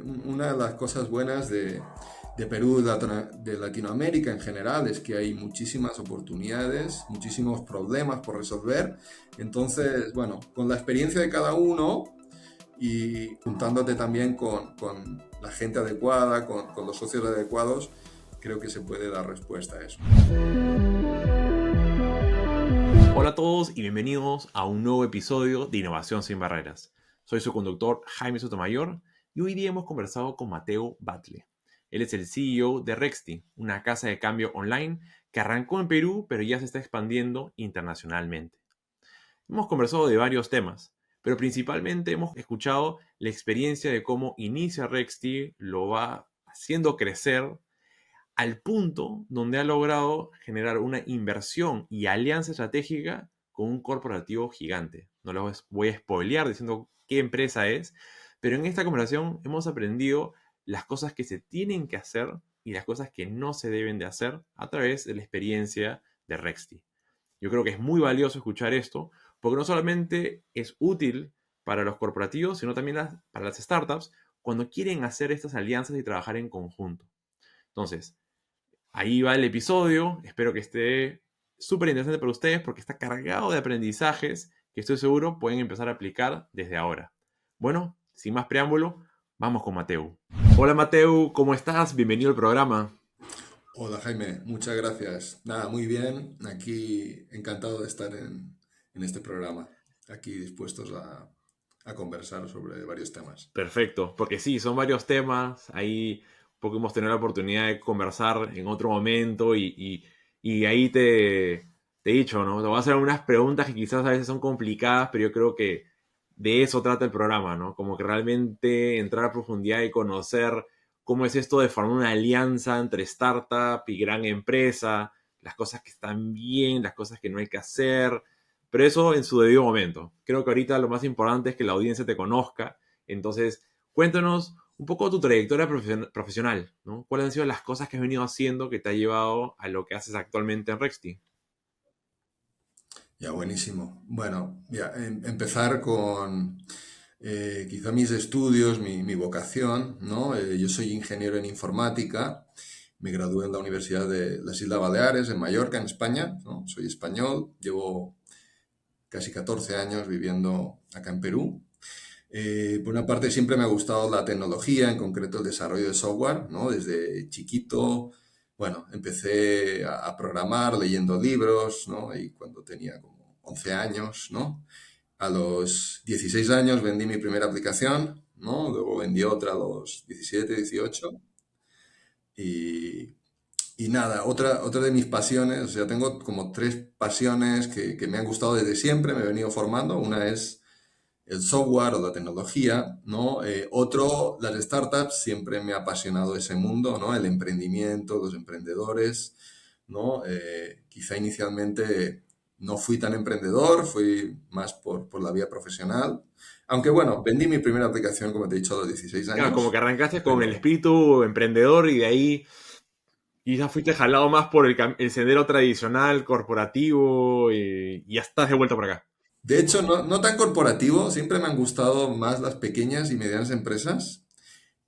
una de las cosas buenas de Perú, de Latinoamérica en general, es que hay muchísimas oportunidades, muchísimos problemas por resolver. Entonces, bueno, con la experiencia de cada uno y juntándote también con la gente adecuada, con los socios adecuados, creo que se puede dar respuesta a eso. Hola a todos y bienvenidos a un nuevo episodio de Innovación sin Barreras. Soy su conductor Jaime Sotomayor y hoy día hemos conversado con Mateo Batlle. Él es el CEO de Rexti, una casa de cambio online que arrancó en Perú pero ya se está expandiendo internacionalmente. Hemos conversado de varios temas, pero principalmente hemos escuchado la experiencia de cómo inicia Rexti, lo va haciendo crecer al punto donde ha logrado generar una inversión y alianza estratégica con un corporativo gigante. No les voy a spoilear diciendo qué empresa es, pero en esta conversación hemos aprendido las cosas que se tienen que hacer y las cosas que no se deben de hacer a través de la experiencia de Rexti. Yo creo que es muy valioso escuchar esto porque no solamente es útil para los corporativos, sino también para las startups cuando quieren hacer estas alianzas y trabajar en conjunto. Entonces, ahí va el episodio. Espero que esté súper interesante para ustedes porque está cargado de aprendizajes que estoy seguro pueden empezar a aplicar desde ahora. Bueno, sin más preámbulo, vamos con Mateu. Hola Mateu, ¿cómo estás? Bienvenido al programa. Hola Jaime, muchas gracias. Nada, muy bien. Aquí encantado de estar en este programa. Aquí dispuestos a conversar sobre varios temas. Perfecto, porque sí, son varios temas. Ahí poco hemos tenido la oportunidad de conversar en otro momento y ahí te he dicho, ¿no? Te voy a hacer unas preguntas que quizás a veces son complicadas, pero yo creo que de eso trata el programa, ¿no? Como que realmente entrar a profundidad y conocer cómo es esto de formar una alianza entre startup y gran empresa, las cosas que están bien, las cosas que no hay que hacer, pero eso en su debido momento. Creo que ahorita lo más importante es que la audiencia te conozca. Entonces, cuéntanos un poco tu trayectoria profesional, ¿no? ¿Cuáles han sido las cosas que has venido haciendo que te ha llevado a lo que haces actualmente en Rexti? Ya, buenísimo. Bueno, ya, empezar con quizá mis estudios, mi vocación, ¿no? Yo soy ingeniero en informática, me gradué en la Universidad de las Islas Baleares, en Mallorca, en España, ¿no? Soy español, llevo casi 14 años viviendo acá en Perú. Por una parte siempre me ha gustado la tecnología, en concreto el desarrollo de software, ¿no? Desde chiquito, bueno, empecé a programar leyendo libros, ¿no? Y cuando tenía como 11 años, ¿no? A los 16 años vendí mi primera aplicación, ¿no? Luego vendí otra a los 17, 18. Y, y nada, otra de mis pasiones, o sea, tengo como tres pasiones que me han gustado desde siempre, me he venido formando. Una es el software o la tecnología, ¿no? Otro, las startups, siempre me ha apasionado ese mundo, ¿no? El emprendimiento, los emprendedores, ¿no? Quizá inicialmente no fui tan emprendedor, fui más por la vía profesional. Aunque bueno, vendí mi primera aplicación, como te he dicho, a los 16 Claro, como años, que arrancaste con el pero espíritu emprendedor y de ahí quizás fuiste jalado más por el sendero tradicional, corporativo y ya estás de vuelta por acá. de hecho no tan corporativo, siempre me han gustado más las pequeñas y medianas empresas.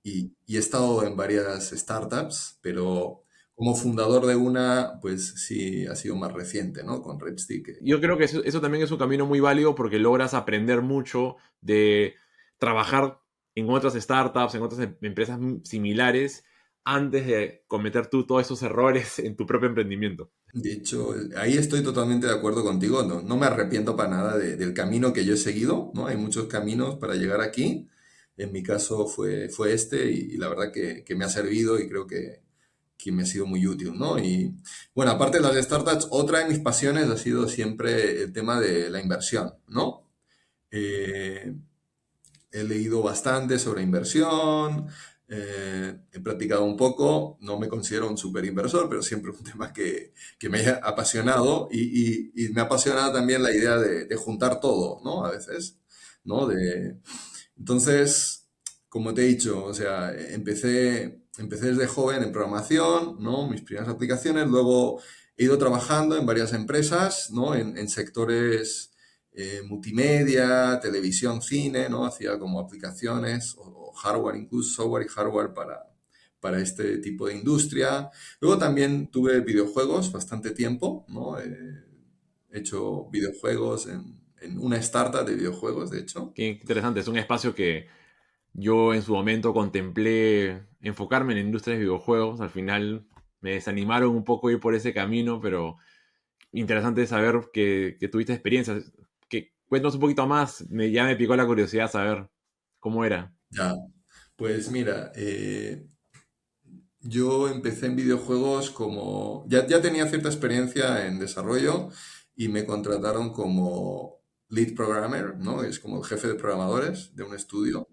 Y he estado en varias startups, pero como fundador de una, pues sí, ha sido más reciente, ¿no? Con Redstick. Yo creo que eso también es un camino muy válido porque logras aprender mucho de trabajar en otras startups, en otras empresas similares, antes de cometer tú todos esos errores en tu propio emprendimiento. De hecho, ahí estoy totalmente de acuerdo contigo. No me arrepiento para nada del camino que yo he seguido, ¿no? Hay muchos caminos para llegar aquí. En mi caso fue este y la verdad que me ha servido y creo que me ha sido muy útil, ¿no? Y bueno, aparte de las startups, otra de mis pasiones ha sido siempre el tema de la inversión, ¿no? Eh, He leído bastante sobre inversión, he practicado un poco, no me considero un super inversor, pero siempre es un tema que me ha apasionado y me apasiona también la idea de juntar todo, ¿no? A veces, ¿no? Entonces, como te he dicho, o sea, empecé desde joven en programación, ¿no? Mis primeras aplicaciones, luego he ido trabajando en varias empresas, ¿no? En sectores multimedia, televisión, cine, ¿no? Hacía como aplicaciones o hardware, incluso software y hardware para este tipo de industria. Luego también tuve videojuegos bastante tiempo, ¿no? He hecho videojuegos en una startup de videojuegos, de hecho. Qué interesante, es un espacio que yo en su momento contemplé enfocarme en la industria de videojuegos. Al final me desanimaron un poco ir por ese camino, pero interesante saber que tuviste experiencias. Cuéntanos un poquito más, ya me picó la curiosidad saber cómo era. Ya, pues mira, yo empecé en videojuegos como... Ya tenía cierta experiencia en desarrollo y me contrataron como lead programmer, ¿no? Es como el jefe de programadores de un estudio.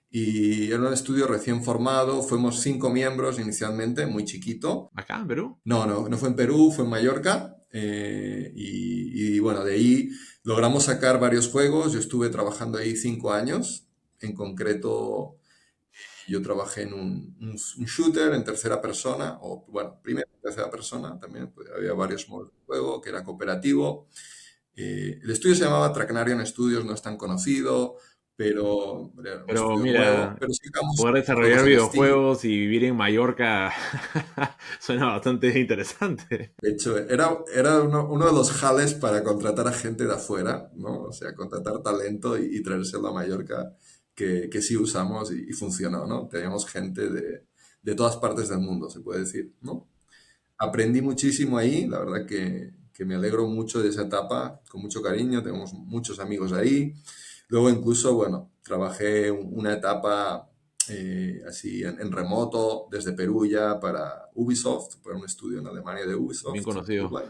Y era un estudio recién formado, fuimos 5 miembros inicialmente, muy chiquito. ¿Acá en Perú? No fue en Perú, fue en Mallorca. Y bueno, de ahí logramos sacar varios juegos. Yo estuve trabajando ahí 5 años. En concreto, yo trabajé en un shooter en tercera persona, o bueno, primera y tercera persona también. Pues, había varios modos de juego, que era cooperativo. El estudio se llamaba Tracknarian Studios, no es tan conocido, pero era un Pero estudio nuevo. mira, Pero sacamos poder desarrollar juegos en Steam. videojuegos y vivir en Mallorca suena bastante interesante. De hecho, era uno de los jales para contratar a gente de afuera, ¿no? O sea, contratar talento y traérselo a Mallorca, que sí usamos y funcionó, ¿no? Teníamos gente de todas partes del mundo, se puede decir, ¿no? Aprendí muchísimo ahí, la verdad que me alegro mucho de esa etapa, con mucho cariño, tenemos muchos amigos ahí. Luego incluso, bueno, trabajé una etapa así en remoto desde Perú ya para Ubisoft, para un estudio en Alemania de Bien Ubisoft, conocido. Uruguay.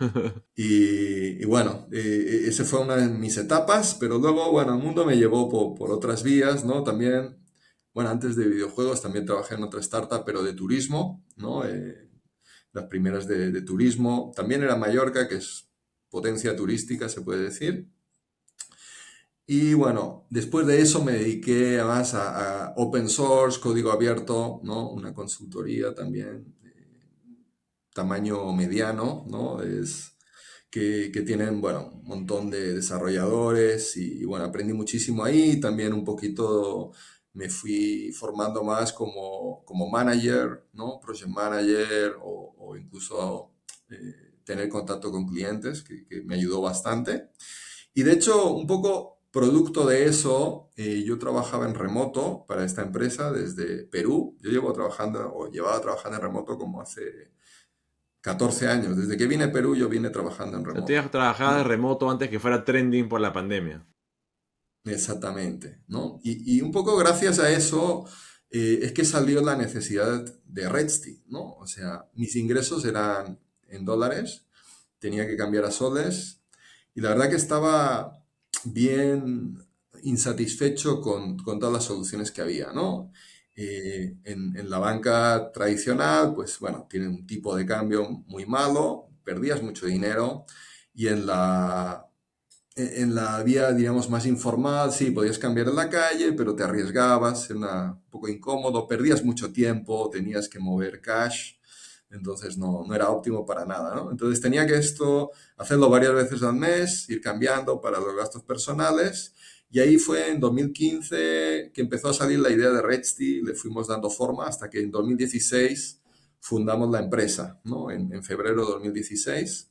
Y bueno, esa fue una de mis etapas, pero luego, bueno, el mundo me llevó por otras vías, ¿no? También, bueno, antes de videojuegos también trabajé en otra startup, pero de turismo, ¿no? Las primeras de turismo. También era Mallorca, que es potencia turística, se puede decir. Y bueno, después de eso me dediqué además a open source, código abierto, ¿no? Una consultoría también, tamaño mediano, ¿no? Que tienen, bueno, un montón de desarrolladores y, bueno, aprendí muchísimo ahí. También un poquito me fui formando más como manager, ¿no? Project manager o incluso tener contacto con clientes, que me ayudó bastante. Y de hecho, un poco producto de eso, yo trabajaba en remoto para esta empresa desde Perú. Yo llevo trabajando o llevaba trabajando en remoto como hace 14 años. Desde que vine a Perú, yo vine trabajando en O sea, tú ya remoto, trabajabas de ¿no? remoto antes que fuera trending por la pandemia. Exactamente, ¿no? Y un poco gracias a eso es que salió la necesidad de Redsti, ¿no? O sea, mis ingresos eran en dólares, tenía que cambiar a soles y la verdad que estaba bien insatisfecho con todas las soluciones que había, ¿no? En la banca tradicional, pues bueno, tiene un tipo de cambio muy malo, perdías mucho dinero y en la vía, digamos, más informal, sí, podías cambiar en la calle, pero te arriesgabas, era un poco incómodo, perdías mucho tiempo, tenías que mover cash, entonces no era óptimo para nada, ¿no? Entonces tenía que hacerlo varias veces al mes, ir cambiando para los gastos personales, y ahí fue en 2015 que empezó a salir la idea de Redsti, le fuimos dando forma hasta que en 2016 fundamos la empresa, ¿no? En febrero de 2016.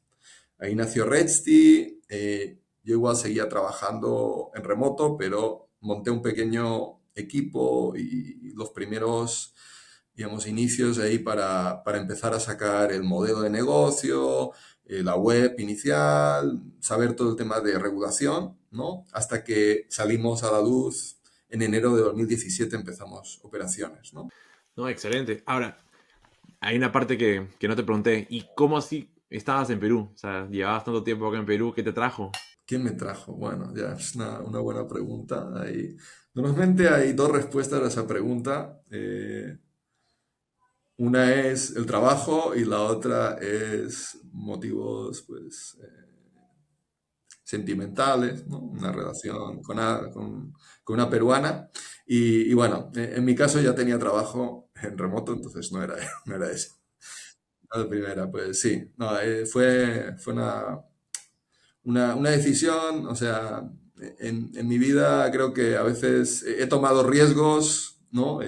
Ahí nació Redsti. Yo igual seguía trabajando en remoto, pero monté un pequeño equipo y los primeros, digamos, inicios ahí para empezar a sacar el modelo de negocio, la web inicial, saber todo el tema de regulación, ¿no? Hasta que salimos a la luz en enero de 2017 empezamos operaciones, ¿no? No, excelente. Ahora, hay una parte que no te pregunté. ¿Y cómo así estabas en Perú? O sea, llevabas tanto tiempo acá en Perú, ¿qué te trajo? ¿Quién me trajo? Bueno, ya es una buena pregunta. Normalmente hay dos respuestas a esa pregunta. Una es el trabajo y la otra es motivos, pues, sentimentales, ¿no? Una relación con una peruana. Y bueno, en mi caso ya tenía trabajo en remoto, entonces no era, no era eso. La primera, pues sí. No, fue una decisión, o sea, en mi vida creo que a veces he tomado riesgos, ¿no?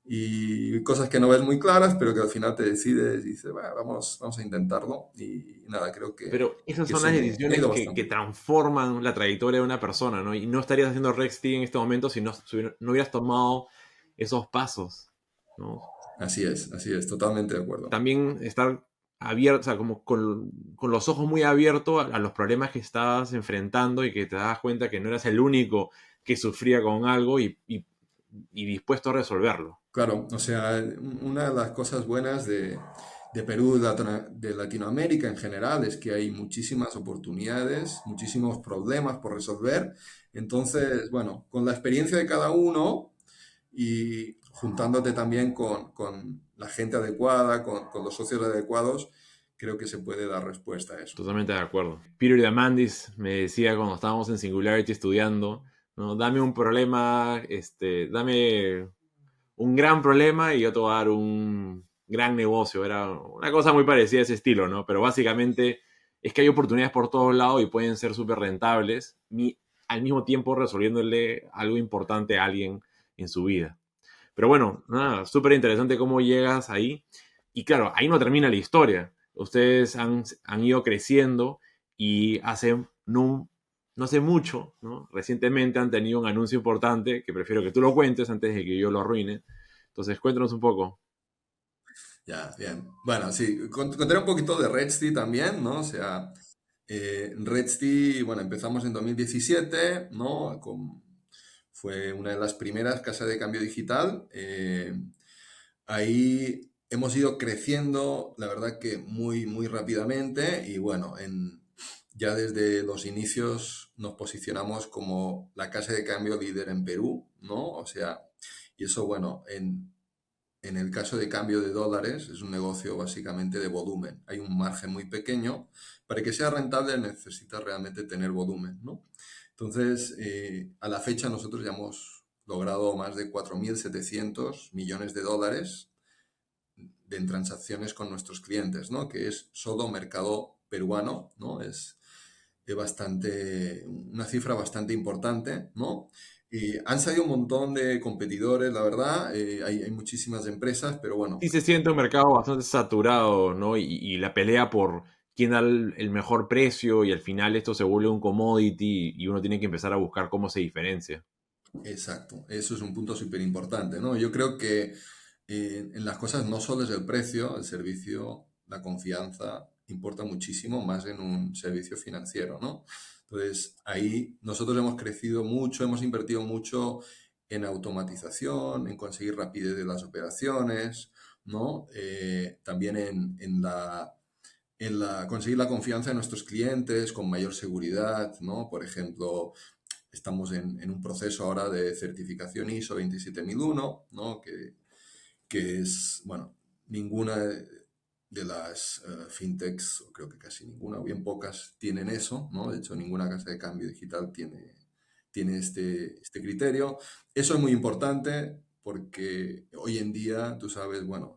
Y cosas que no ves muy claras, pero que al final te decides y dices, "Bueno, vamos a intentarlo". Y nada, creo Pero esas que son eso las me ha decisiones ido que bastante. transforman la trayectoria de una persona, ¿no? Y no estarías haciendo Rexty en este momento si no hubieras tomado esos pasos, ¿no? Así es, totalmente de acuerdo. También estar abierto, o sea, como con los ojos muy abiertos a los problemas que estabas enfrentando y que te das cuenta que no eras el único que sufría con algo y dispuesto a resolverlo. Claro, o sea, una de las cosas buenas de Perú, de Latinoamérica en general, es que hay muchísimas oportunidades, muchísimos problemas por resolver. Entonces, bueno, con la experiencia de cada uno y juntándote también con la gente adecuada, con los socios adecuados, creo que se puede dar respuesta a eso. Totalmente de acuerdo. Peter Diamandis me decía cuando estábamos en Singularity estudiando, ¿no? Dame un problema, dame un gran problema y yo te voy a dar un gran negocio. Era una cosa muy parecida a ese estilo, ¿no? Pero básicamente es que hay oportunidades por todos lados y pueden ser súper rentables, al mismo tiempo resolviéndole algo importante a alguien en su vida. Pero bueno, nada, súper interesante cómo llegas ahí. Y claro, ahí no termina la historia. Ustedes han ido creciendo y no hace mucho, ¿no? Recientemente han tenido un anuncio importante que prefiero que tú lo cuentes antes de que yo lo arruine. Entonces, cuéntanos un poco. Ya, bien. Bueno, sí, contaré un poquito de Redsti también, ¿no? O sea, Redsti, bueno, empezamos en 2017, ¿no? Fue una de las primeras casas de cambio digital. Ahí hemos ido creciendo, la verdad que muy rápidamente y bueno, ya desde los inicios nos posicionamos como la casa de cambio líder en Perú, ¿no? O sea, y eso, bueno, en el caso de cambio de dólares es un negocio básicamente de volumen. Hay un margen muy pequeño. Para que sea rentable necesita realmente tener volumen, ¿no? Entonces, a la fecha nosotros ya hemos logrado más de 4.700 millones de dólares en transacciones con nuestros clientes, ¿no? Que es solo mercado peruano, ¿no? Es una cifra bastante importante, ¿no? Y han salido un montón de competidores, la verdad, hay muchísimas empresas, pero bueno, Sí se siente un mercado bastante saturado, ¿no? Y la pelea por quién da el mejor precio y al final esto se vuelve un commodity y uno tiene que empezar a buscar cómo se diferencia. exacto, eso es un punto súper importante, ¿no? Yo creo que en las cosas no solo es el precio, el servicio, la confianza importa muchísimo más en un servicio financiero, ¿no? Entonces, ahí nosotros hemos crecido mucho, hemos invertido mucho en automatización, en conseguir rapidez de las operaciones, ¿no? También en conseguir la confianza de nuestros clientes con mayor seguridad, ¿no? Por ejemplo, estamos en un proceso ahora de certificación ISO 27001, ¿no? Que es, bueno, ninguna de las fintechs, o creo que casi ninguna, o bien pocas, tienen eso, ¿no? De hecho, ninguna casa de cambio digital tiene este criterio. Eso es muy importante porque hoy en día, tú sabes, bueno,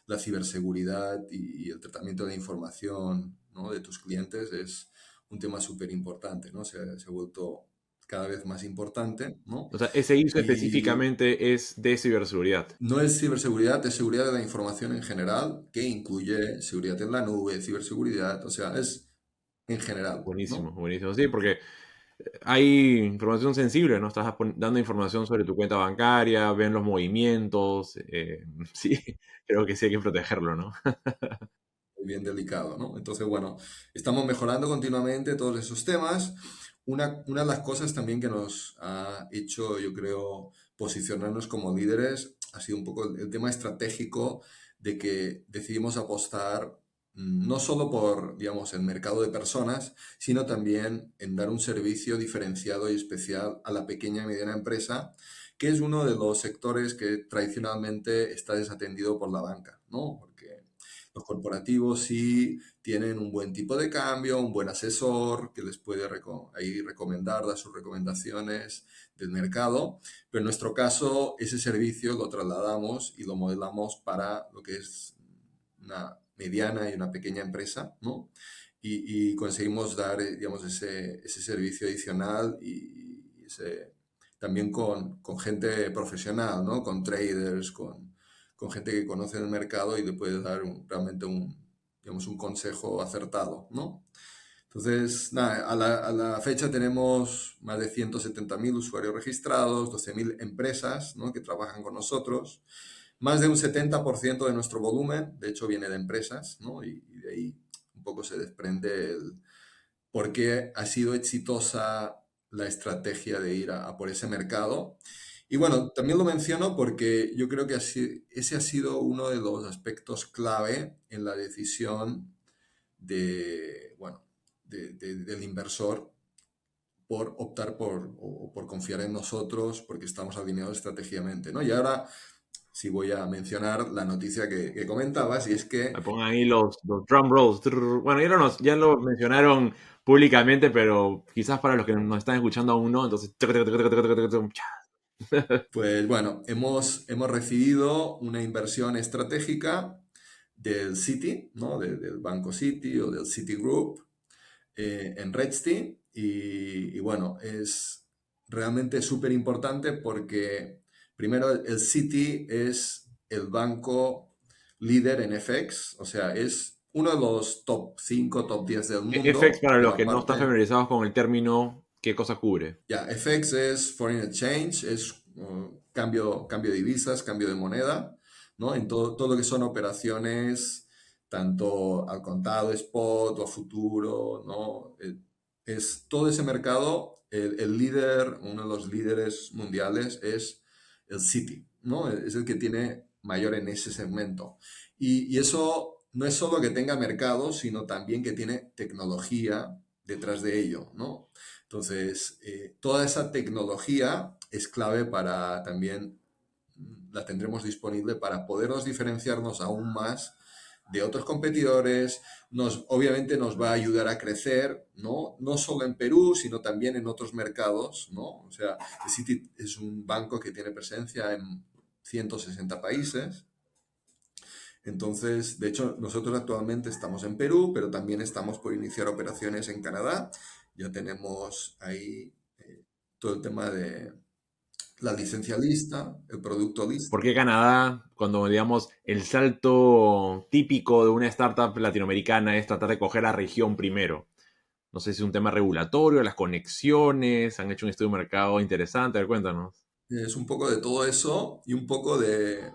la ciberseguridad y el tratamiento de información, ¿no? de tus clientes es un tema súper importante, ¿no? Se ha vuelto cada vez más importante, ¿no? O sea, ese ISO Y específicamente es de ciberseguridad. no es ciberseguridad, es seguridad de la información en general, que incluye seguridad en la nube, ciberseguridad, o sea, es en general, Buenísimo, ¿no? buenísimo. Sí, porque hay información sensible, ¿no? Estás dando información sobre tu cuenta bancaria, ven los movimientos. Sí, creo que sí hay que protegerlo, ¿no? Bien delicado, ¿no? Entonces, bueno, estamos mejorando continuamente todos esos temas. Una de las cosas también que nos ha hecho, yo creo, posicionarnos como líderes ha sido un poco el tema estratégico de que decidimos apostar no solo por, digamos, el mercado de personas, sino también en dar un servicio diferenciado y especial a la pequeña y mediana empresa, que es uno de los sectores que tradicionalmente está desatendido por la banca, ¿no? Porque los corporativos sí tienen un buen tipo de cambio, un buen asesor que les puede ahí recomendar, dar sus recomendaciones del mercado, pero en nuestro caso ese servicio lo trasladamos y lo modelamos para lo que es una mediana y una pequeña empresa, ¿no? y conseguimos dar, digamos, ese servicio adicional también con gente profesional, ¿no? Con traders, con gente que conoce el mercado y le puede dar realmente digamos, un consejo acertado, ¿no? Entonces, nada, a la fecha tenemos más de 170.000 usuarios registrados, 12.000 empresas, ¿no? que trabajan con nosotros. Más de un 70% de nuestro volumen, de hecho, viene de empresas, ¿no? Y de ahí un poco se desprende por qué ha sido exitosa la estrategia de ir a por ese mercado. Y bueno, también lo menciono porque yo creo que ese ha sido uno de los aspectos clave en la decisión bueno, del inversor por optar por confiar en nosotros porque estamos alineados estratégicamente, ¿no? Y ahora sí voy a mencionar la noticia que comentabas y es que Me pongan ahí los drum rolls. Trrr. Bueno, ya lo mencionaron públicamente, pero quizás para los que nos están escuchando aún no, entonces... pues bueno, hemos recibido una inversión estratégica del Citi, ¿no? Del Banco Citi o del Citigroup en Redstein y bueno, es realmente súper importante porque primero el Citi es el banco líder en FX, o sea, es uno de los top 5 top 10 del FX, mundo, para pero los que no están aparte familiarizados con el término, ¿qué cosa cubre? ya, FX es foreign exchange, es cambio de divisas, cambio de moneda, ¿no? En todo lo que son operaciones, tanto al contado, spot o a futuro, ¿no? Es todo ese mercado, el líder, uno de los líderes mundiales es el Citi, ¿no? Es el que tiene mayor en ese segmento. Y eso no es solo que tenga mercado, sino también que tiene tecnología detrás de ello, ¿no? Entonces, toda esa tecnología es clave para también, la tendremos disponible para podernos diferenciarnos aún más de otros competidores, obviamente nos va a ayudar a crecer, ¿no? No solo en Perú, sino también en otros mercados, ¿no? O sea, el Citi es un banco que tiene presencia en 160 países. Entonces, de hecho, nosotros actualmente estamos en Perú, pero también estamos por iniciar operaciones en Canadá. Ya tenemos ahí todo el tema de la licencia lista, el producto ¿Por listo. qué Canadá, cuando digamos el salto típico de una startup latinoamericana es tratar de coger la región primero? No sé si es un tema regulatorio, las conexiones, han hecho un estudio de mercado interesante, a ver, cuéntanos. Es un poco de todo eso y un poco de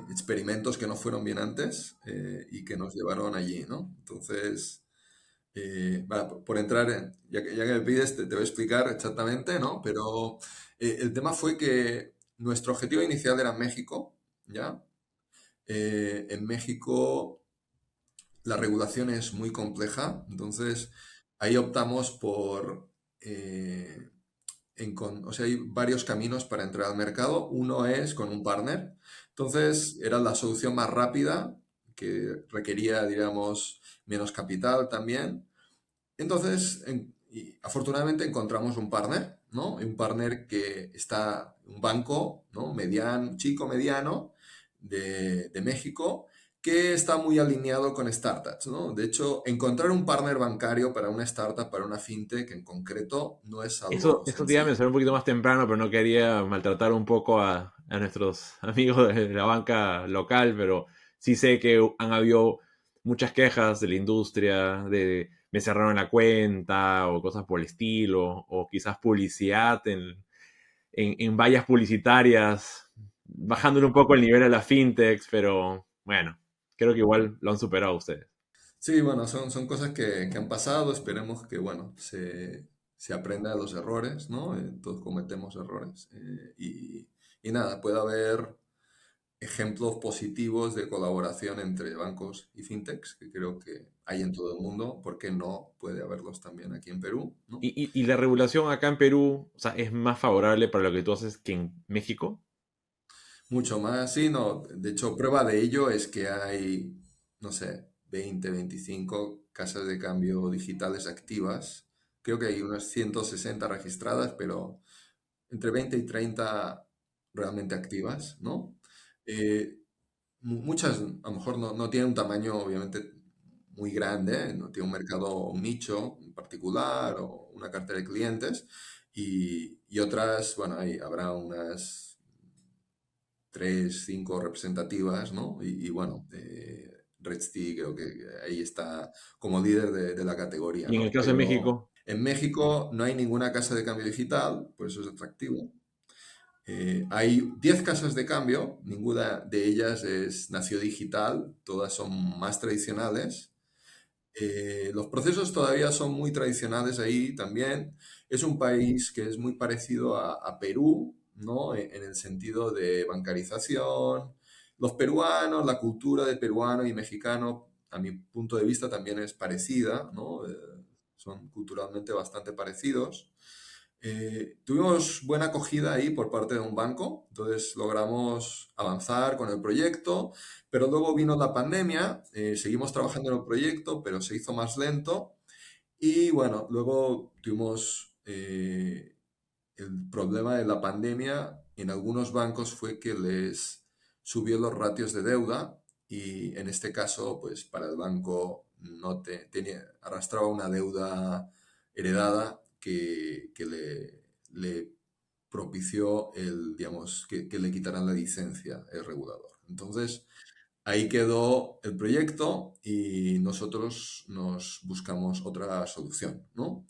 experimentos que no fueron bien antes y que nos llevaron allí, ¿no? Entonces, por entrar, ya que me pides, te voy a explicar exactamente, ¿no? Pero el tema fue que nuestro objetivo inicial era México, ¿ya? En México la regulación es muy compleja, entonces ahí optamos eh, o sea, hay varios caminos para entrar al mercado. Uno es con un partner. Entonces, era la solución más rápida, que requería, digamos, menos capital también. Entonces, y afortunadamente encontramos un partner, ¿no? Un partner que está, un banco, ¿no? Mediano, chico, mediano, de México, que está muy alineado con startups, ¿no? De hecho, encontrar un partner bancario para una startup, para una fintech en concreto, no es Eso, algo eso te iba a sencillo. mencionar un poquito más temprano, pero no quería maltratar un poco a nuestros amigos de la banca local, pero sí sé que han habido muchas quejas de la industria, de me cerraron la cuenta o cosas por el estilo, o quizás publicidad en vallas publicitarias, bajándole un poco el nivel a las fintechs, pero bueno, creo que igual lo han superado ustedes. Sí, bueno, son cosas que han pasado. Esperemos que, bueno, se aprenda de los errores, ¿no? Todos cometemos errores. Y nada, puede haber ejemplos positivos de colaboración entre bancos y fintechs, que creo que hay en todo el mundo. ¿Por qué no puede haberlos también aquí en Perú, ¿no? Y la regulación acá en Perú, o sea, es más favorable para lo que tú haces que en México. Mucho más, sí, no. De hecho, prueba de ello es que hay, no sé, 20, 25 casas de cambio digitales activas. Creo que hay unas 160 registradas, pero entre 20 y 30 realmente activas, ¿no? Eh, muchas a lo mejor no tienen un tamaño obviamente muy grande, no tiene un mercado, un nicho en particular o una cartera de clientes. Y otras, bueno, habrá unas tres, cinco representativas, ¿no? Y bueno, Redsti creo que ahí está como líder de la categoría, Y en el ¿no? caso de Pero México, en México no hay ninguna casa de cambio digital, por eso es atractivo. Hay 10 casas de cambio, ninguna de ellas nació digital, todas son más tradicionales. Los procesos todavía son muy tradicionales ahí también. Es un país que es muy parecido a Perú, ¿no? En el sentido de bancarización. Los peruanos, la cultura de peruano y mexicano, a mi punto de vista, también es parecida, ¿no? Son culturalmente bastante parecidos. Tuvimos buena acogida ahí por parte de un banco, entonces logramos avanzar con el proyecto, pero luego vino la pandemia, seguimos trabajando en el proyecto, pero se hizo más lento y bueno, luego tuvimos el problema de la pandemia en algunos bancos fue que les subió los ratios de deuda y en este caso, pues para el banco no arrastraba una deuda heredada que le propició digamos, que le quitaran la licencia el regulador. Entonces, ahí quedó el proyecto y nosotros nos buscamos otra solución, ¿no?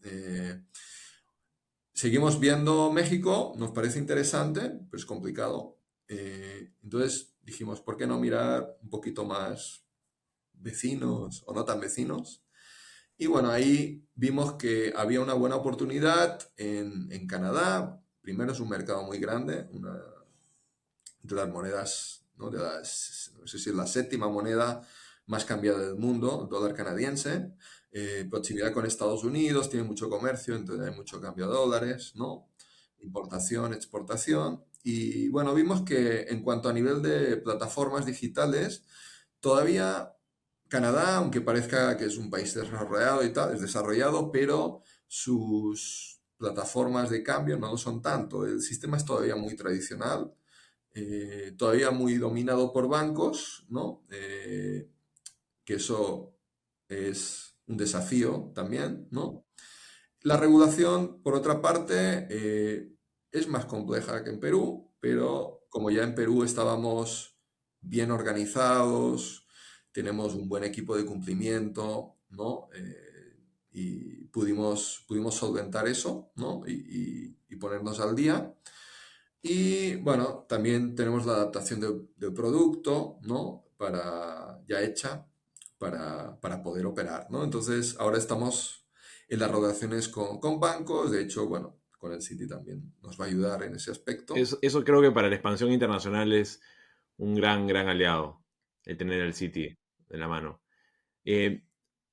Seguimos viendo México, nos parece interesante, pero es complicado. Entonces dijimos, ¿por qué no mirar un poquito más vecinos o no tan vecinos? Y bueno, ahí vimos que había una buena oportunidad en Canadá. Primero es un mercado muy grande, una de las monedas, ¿no? No sé si es la séptima moneda más cambiada del mundo, el dólar canadiense. Proximidad con Estados Unidos, tiene mucho comercio, entonces hay mucho cambio de dólares, ¿no? Importación, exportación. Y bueno, vimos que en cuanto a nivel de plataformas digitales, todavía Canadá, aunque parezca que es un país desarrollado y tal, es desarrollado, pero sus plataformas de cambio no lo son tanto. El sistema es todavía muy tradicional, todavía muy dominado por bancos, ¿no? Que eso es un desafío también, ¿no? La regulación, por otra parte, es más compleja que en Perú, pero como ya en Perú estábamos bien organizados, tenemos un buen equipo de cumplimiento, ¿no? Y pudimos solventar eso, ¿no? Y ponernos al día. Y bueno, también tenemos la adaptación del producto, ¿no? Ya hecha para poder operar, ¿no? Entonces, ahora estamos en las relaciones con bancos. De hecho, bueno, con el Citi también nos va a ayudar en ese aspecto. eso creo que para la expansión internacional es un gran aliado, el tener el City de la mano. Eh,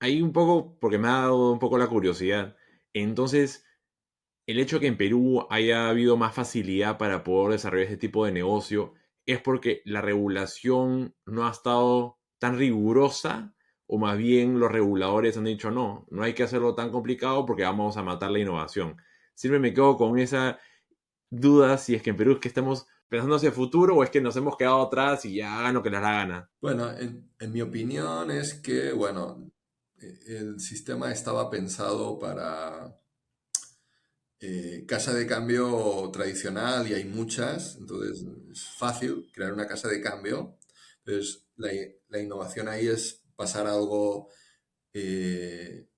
Ahí un poco, porque me ha dado un poco la curiosidad. Entonces, el hecho de que en Perú haya habido más facilidad para poder desarrollar este tipo de negocio es porque la regulación no ha estado tan rigurosa o más bien los reguladores han dicho no hay que hacerlo tan complicado porque vamos a matar la innovación. Siempre me quedo con esa duda si es que en Perú es que estamos pensando hacia el futuro o es que nos hemos quedado atrás y ya hagan lo que les da la gana. Bueno, en mi opinión es que, bueno, el sistema estaba pensado para casa de cambio tradicional y hay muchas, entonces es fácil crear una casa de cambio. Entonces, la innovación ahí es pasar a algo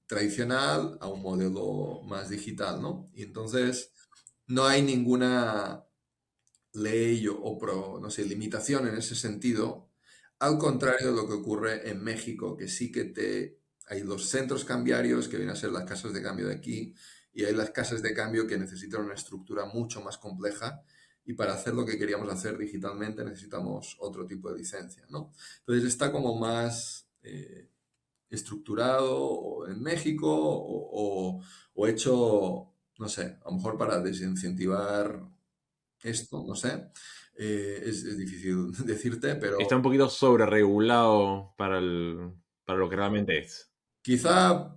tradicional a un modelo más digital, ¿no? Y entonces no hay ninguna ley no sé, limitación en ese sentido, al contrario de lo que ocurre en México, que sí que hay los centros cambiarios, que vienen a ser las casas de cambio de aquí, y hay las casas de cambio que necesitan una estructura mucho más compleja, y para hacer lo que queríamos hacer digitalmente necesitamos otro tipo de licencia, ¿no? Entonces está como más estructurado en México o hecho, no sé, a lo mejor para desincentivar esto, no sé, es difícil decirte, Está un pero poquito sobre regulado para lo que realmente es. quizá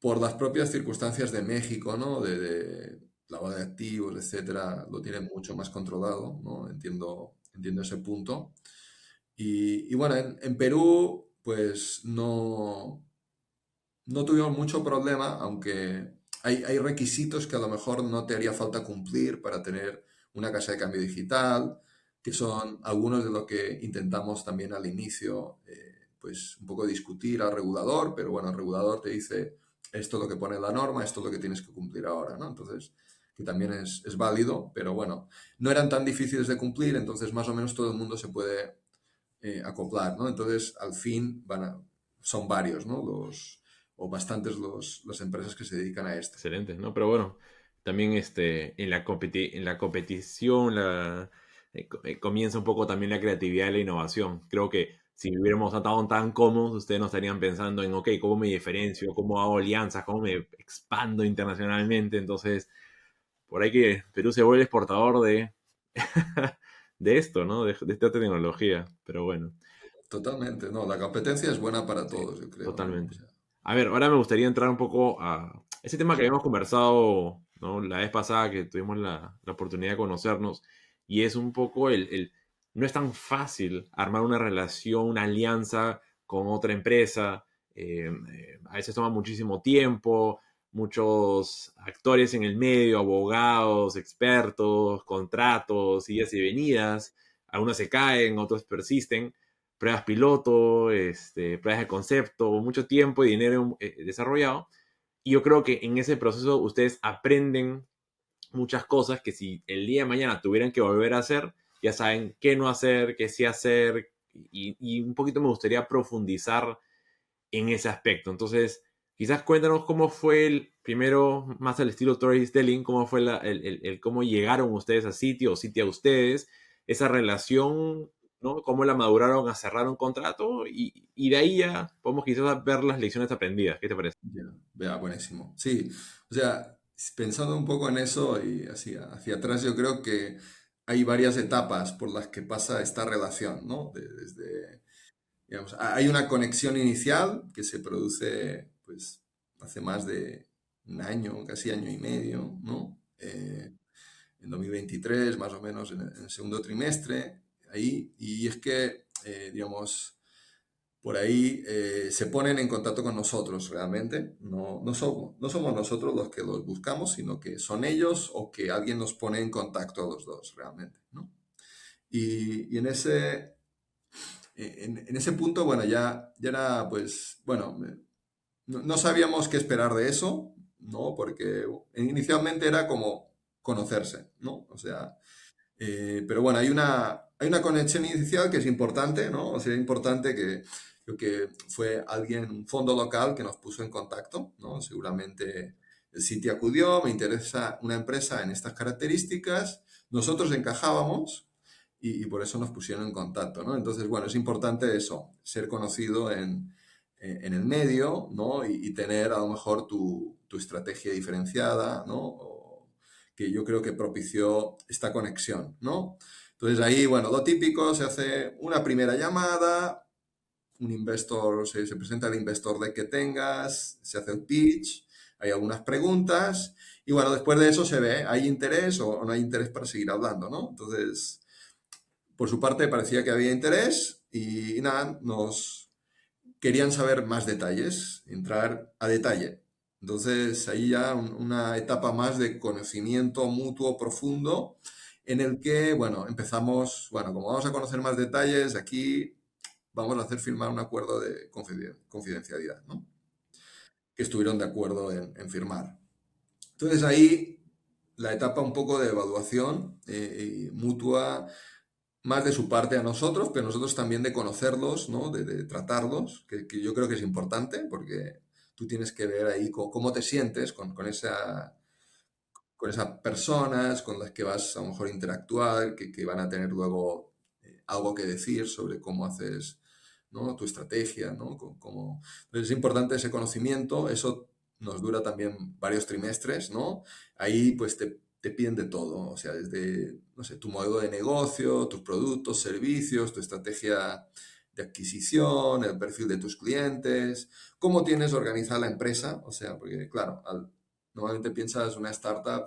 por las propias circunstancias de México, ¿no? De lavado de activos, etcétera, lo tienen mucho más controlado, ¿no? Entiendo ese punto. Y bueno, en Perú, pues no. no tuvimos mucho problema, aunque hay requisitos que a lo mejor no te haría falta cumplir para tener una casa de cambio digital, que son algunos de lo que intentamos también al inicio, pues un poco discutir al regulador, pero bueno, el regulador te dice esto es lo que pone la norma, esto es lo que tienes que cumplir ahora, ¿no? Entonces, que también es válido, pero bueno, no eran tan difíciles de cumplir, entonces más o menos todo el mundo se puede acoplar, ¿no? Entonces, al fin son varios, ¿no? O bastantes las empresas que se dedican a esto. Excelente, ¿no? Pero bueno, también en en la competición comienza un poco también la creatividad y la innovación. Creo que si hubiéramos estado tan cómodos, ustedes no estarían pensando en, ok, ¿cómo me diferencio? ¿Cómo hago alianzas? ¿Cómo me expando internacionalmente? Entonces, por ahí que Perú se vuelve exportador de esto, ¿no? De esta tecnología. Pero bueno, Totalmente, no, la competencia es buena para sí, todos, yo creo, ¿no? O totalmente. sea, A ver, ahora me gustaría entrar un poco a ese tema que habíamos conversado, ¿no? La vez pasada que tuvimos la oportunidad de conocernos, y es un poco no es tan fácil armar una relación, una alianza con otra empresa. A veces toma muchísimo tiempo, muchos actores en el medio, abogados, expertos, contratos, idas y venidas. Algunos se caen, otros persisten, pruebas piloto, pruebas de concepto, mucho tiempo y dinero desarrollado. Y yo creo que en ese proceso ustedes aprenden muchas cosas que si el día de mañana tuvieran que volver a hacer, ya saben qué no hacer, qué sí hacer. Y un poquito me gustaría profundizar en ese aspecto. Entonces, quizás cuéntanos cómo fue primero, más al estilo storytelling, cómo fue cómo llegaron ustedes a sitio o sitio a ustedes, esa relación, ¿no? Cómo la maduraron a cerrar un contrato y de ahí ya podemos quizás ver las lecciones aprendidas. ¿Qué te parece? ya, vea, buenísimo. Sí, o sea, pensando un poco en eso y así hacia atrás, yo creo que hay varias etapas por las que pasa esta relación, ¿no? Desde, digamos, hay una conexión inicial que se produce, pues, hace más de un año, casi año y medio, ¿no? En 2023, más o menos, en el segundo trimestre, ahí, y es que, digamos, por ahí se ponen en contacto con nosotros realmente. No somos nosotros los que los buscamos, sino que son ellos o que alguien nos pone en contacto a los dos realmente, ¿no? Y en ese punto, bueno, ya era, pues, bueno, no sabíamos qué esperar de eso, ¿no? Porque inicialmente era como conocerse, ¿no? O sea, pero bueno, hay una conexión inicial que es importante, ¿no? O sea, es importante que creo que fue alguien, un fondo local que nos puso en contacto, ¿no? Seguramente el sitio acudió, me interesa una empresa en estas características, nosotros encajábamos y por eso nos pusieron en contacto, ¿no? Entonces, bueno, es importante eso, ser conocido en el medio, ¿no? Y tener a lo mejor tu estrategia diferenciada, ¿no? Que yo creo que propició esta conexión, ¿no? Entonces ahí, bueno, lo típico, se hace una primera llamada, un investor, se presenta el investor de que tengas, se hace el pitch, hay algunas preguntas y bueno, después de eso se ve, ¿hay interés o no hay interés para seguir hablando, ¿no? Entonces, por su parte parecía que había interés y nada, nos querían saber más detalles, entrar a detalle. Entonces, ahí ya una etapa más de conocimiento mutuo profundo en el que, bueno, empezamos, bueno, como vamos a conocer más detalles, aquí vamos a hacer firmar un acuerdo de confidencialidad, ¿no? Que estuvieron de acuerdo firmar. Entonces ahí la etapa un poco de evaluación mutua, más de su parte a nosotros, pero nosotros también de conocerlos, ¿no? De tratarlos, que yo creo que es importante porque tú tienes que ver ahí cómo te sientes con esas personas con las que vas a lo mejor a interactuar, que van a tener luego algo que decir sobre cómo haces, ¿no? Tu estrategia, ¿no? Entonces es importante ese conocimiento, eso nos dura también varios trimestres, ¿no? Ahí pues te piden de todo, o sea, desde, no sé, tu modelo de negocio, tus productos, servicios, tu estrategia de adquisición, el perfil de tus clientes, cómo tienes organizada la empresa, o sea, porque claro, normalmente piensas una startup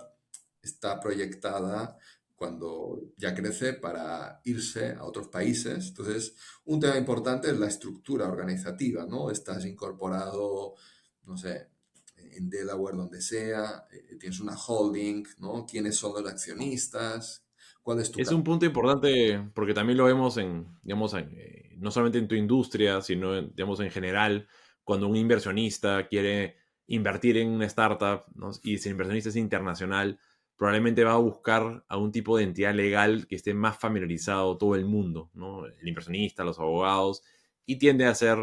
está proyectada cuando ya crece para irse a otros países. Entonces, un tema importante es la estructura organizativa, ¿no? Estás incorporado no sé, en Delaware, donde sea, tienes una holding, ¿no? ¿Quiénes son los accionistas? ¿Cuál es tu Es un punto importante porque también lo vemos digamos, no solamente en tu industria, sino, digamos, en general, cuando un inversionista quiere invertir en una startup, ¿no? Y si el inversionista es internacional, probablemente va a buscar a un tipo de entidad legal que esté más familiarizado todo el mundo, ¿no? El inversionista, los abogados, y tiende a ser